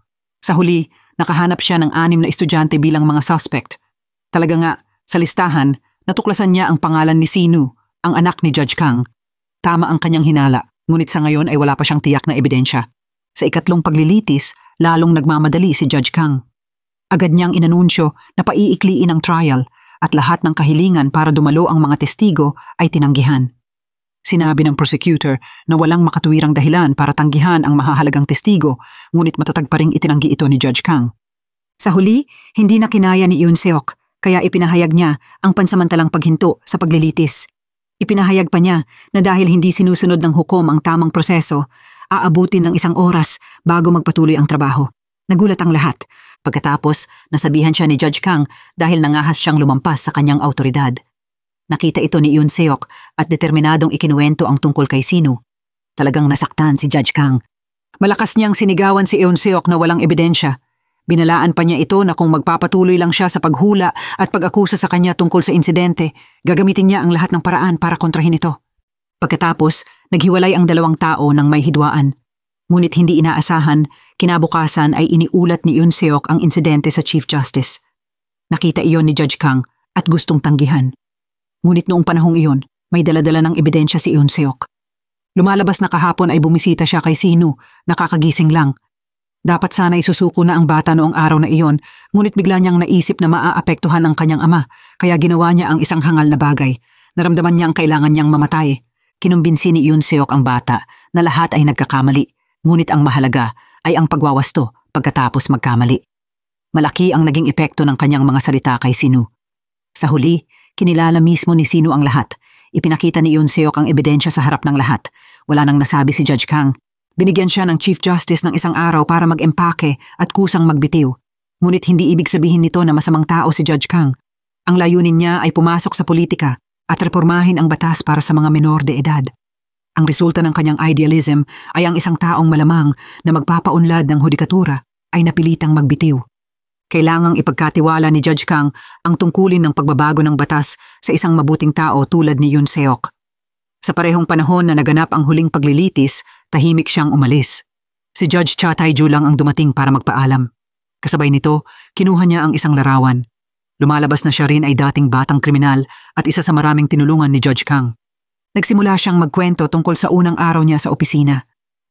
Sa huli, nakahanap siya ng 6 na estudyante bilang mga suspect. Talaga nga, sa listahan, natuklasan niya ang pangalan ni Sinu, ang anak ni Judge Kang. Tama ang kanyang hinala, ngunit sa ngayon ay wala pa siyang tiyak na ebidensya. Sa ikatlong paglilitis, lalong nagmamadali si Judge Kang. Agad niyang inanunsyo na paiikliin ang trial at lahat ng kahilingan para dumalo ang mga testigo ay tinanggihan. Sinabi ng prosecutor na walang makatuwirang dahilan para tanggihan ang mahahalagang testigo, ngunit matatag pa ring itinanggi ito ni Judge Kang. Sa huli, hindi na kinaya ni Yoon Seok, kaya ipinahayag niya ang pansamantalang paghinto sa paglilitis. Ipinahayag pa niya na dahil hindi sinusunod ng hukom ang tamang proseso, aabutin ng 1 oras bago magpatuloy ang trabaho. Nagulat ang lahat. Pagkatapos, nasabihan siya ni Judge Kang dahil nangahas siyang lumampas sa kanyang autoridad. Nakita ito ni Yoon Seok at determinadong ikinuwento ang tungkol kay Sinu. Talagang nasaktan si Judge Kang. Malakas niyang sinigawan si Yoon Seok na walang ebidensya. Binalaan pa niya ito na kung magpapatuloy lang siya sa paghula at pag-akusa sa kanya tungkol sa insidente, gagamitin niya ang lahat ng paraan para kontrahin ito. Pagkatapos, naghiwalay ang 2 tao ng may hidwaan. Ngunit hindi inaasahan, kinabukasan ay iniulat ni Yoon Seok ang insidente sa Chief Justice. Nakita iyon ni Judge Kang at gustong tanggihan. Ngunit noong panahong iyon, may daladala ng ebidensya si Yoon Seok. Lumalabas na kahapon ay bumisita siya kay Sinu, nakakagising lang. Dapat sana isusuko na ang bata noong araw na iyon, ngunit bigla niyang naisip na maaapektuhan ang kanyang ama, kaya ginawa niya ang isang hangal na bagay. Naramdaman niya ang kailangan niyang mamatay. Kinumbinsi ni Yoon Seok ang bata na lahat ay nagkakamali, ngunit ang mahalaga ay ang pagwawasto pagkatapos magkamali. Malaki ang naging epekto ng kanyang mga salita kay Sinu. Sa huli, kinilala mismo ni Sinu ang lahat. Ipinakita ni Yoon Seok ang ebidensya sa harap ng lahat. Wala nang nasabi si Judge Kang. Binigyan siya ng Chief Justice ng 1 araw para mag-empake at kusang magbitiw. Ngunit hindi ibig sabihin nito na masamang tao si Judge Kang. Ang layunin niya ay pumasok sa politika at reformahin ang batas para sa mga menor de edad. Ang resulta ng kanyang idealism ay ang isang taong malamang na magpapaunlad ng hudikatura ay napilitang magbitiw. Kailangang ipagkatiwala ni Judge Kang ang tungkulin ng pagbabago ng batas sa isang mabuting tao tulad ni Yoon Seok. Sa parehong panahon na naganap ang huling paglilitis, tahimik siyang umalis. Si Judge Cha Taiju lang ang dumating para magpaalam. Kasabay nito, kinuha niya ang isang larawan. Lumalabas na siya rin ay dating batang kriminal at isa sa maraming tinulungan ni Judge Kang. Nagsimula siyang magkwento tungkol sa unang araw niya sa opisina.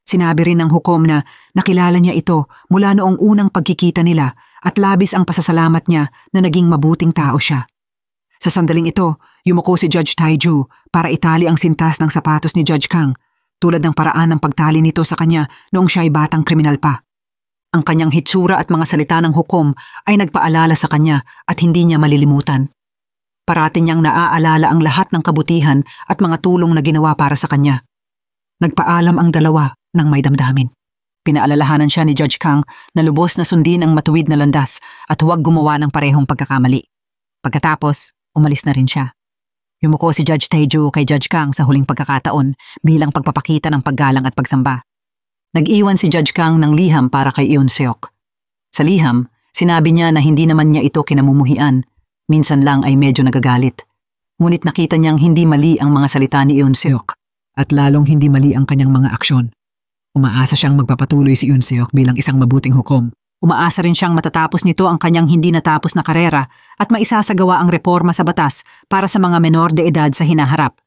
Sinabi rin ng hukom na nakilala niya ito mula noong unang pagkikita nila at labis ang pasasalamat niya na naging mabuting tao siya. Sa sandaling ito, yumuko si Judge Taiju para itali ang sintas ng sapatos ni Judge Kang, tulad ng paraan ng pagtali nito sa kanya noong siya ay batang kriminal pa. Ang kanyang hitsura at mga salita ng hukom ay nagpaalala sa kanya at hindi niya malilimutan. Parati niyang naaalala ang lahat ng kabutihan at mga tulong na ginawa para sa kanya. Nagpaalam ang dalawa ng may damdamin. Pinaalalahanan siya ni Judge Kang na lubos na sundin ang matuwid na landas at huwag gumawa ng parehong pagkakamali. Pagkatapos, umalis na rin siya. Yumuko si Judge Taiju kay Judge Kang sa huling pagkakataon bilang pagpapakita ng paggalang at pagsamba. Nag-iwan si Judge Kang ng liham para kay Yoon Seok. Sa liham, sinabi niya na hindi naman niya ito kinamumuhian. Minsan lang ay medyo nagagalit. Ngunit nakita niyang hindi mali ang mga salita ni Yoon Seok at lalong hindi mali ang kanyang mga aksyon. Umaasa siyang magpapatuloy si Yoon Seok bilang isang mabuting hukom Umaasa rin siyang matatapos nito ang kanyang hindi natapos na karera at maisasagawa ang reforma sa batas para sa mga menor de edad sa hinaharap.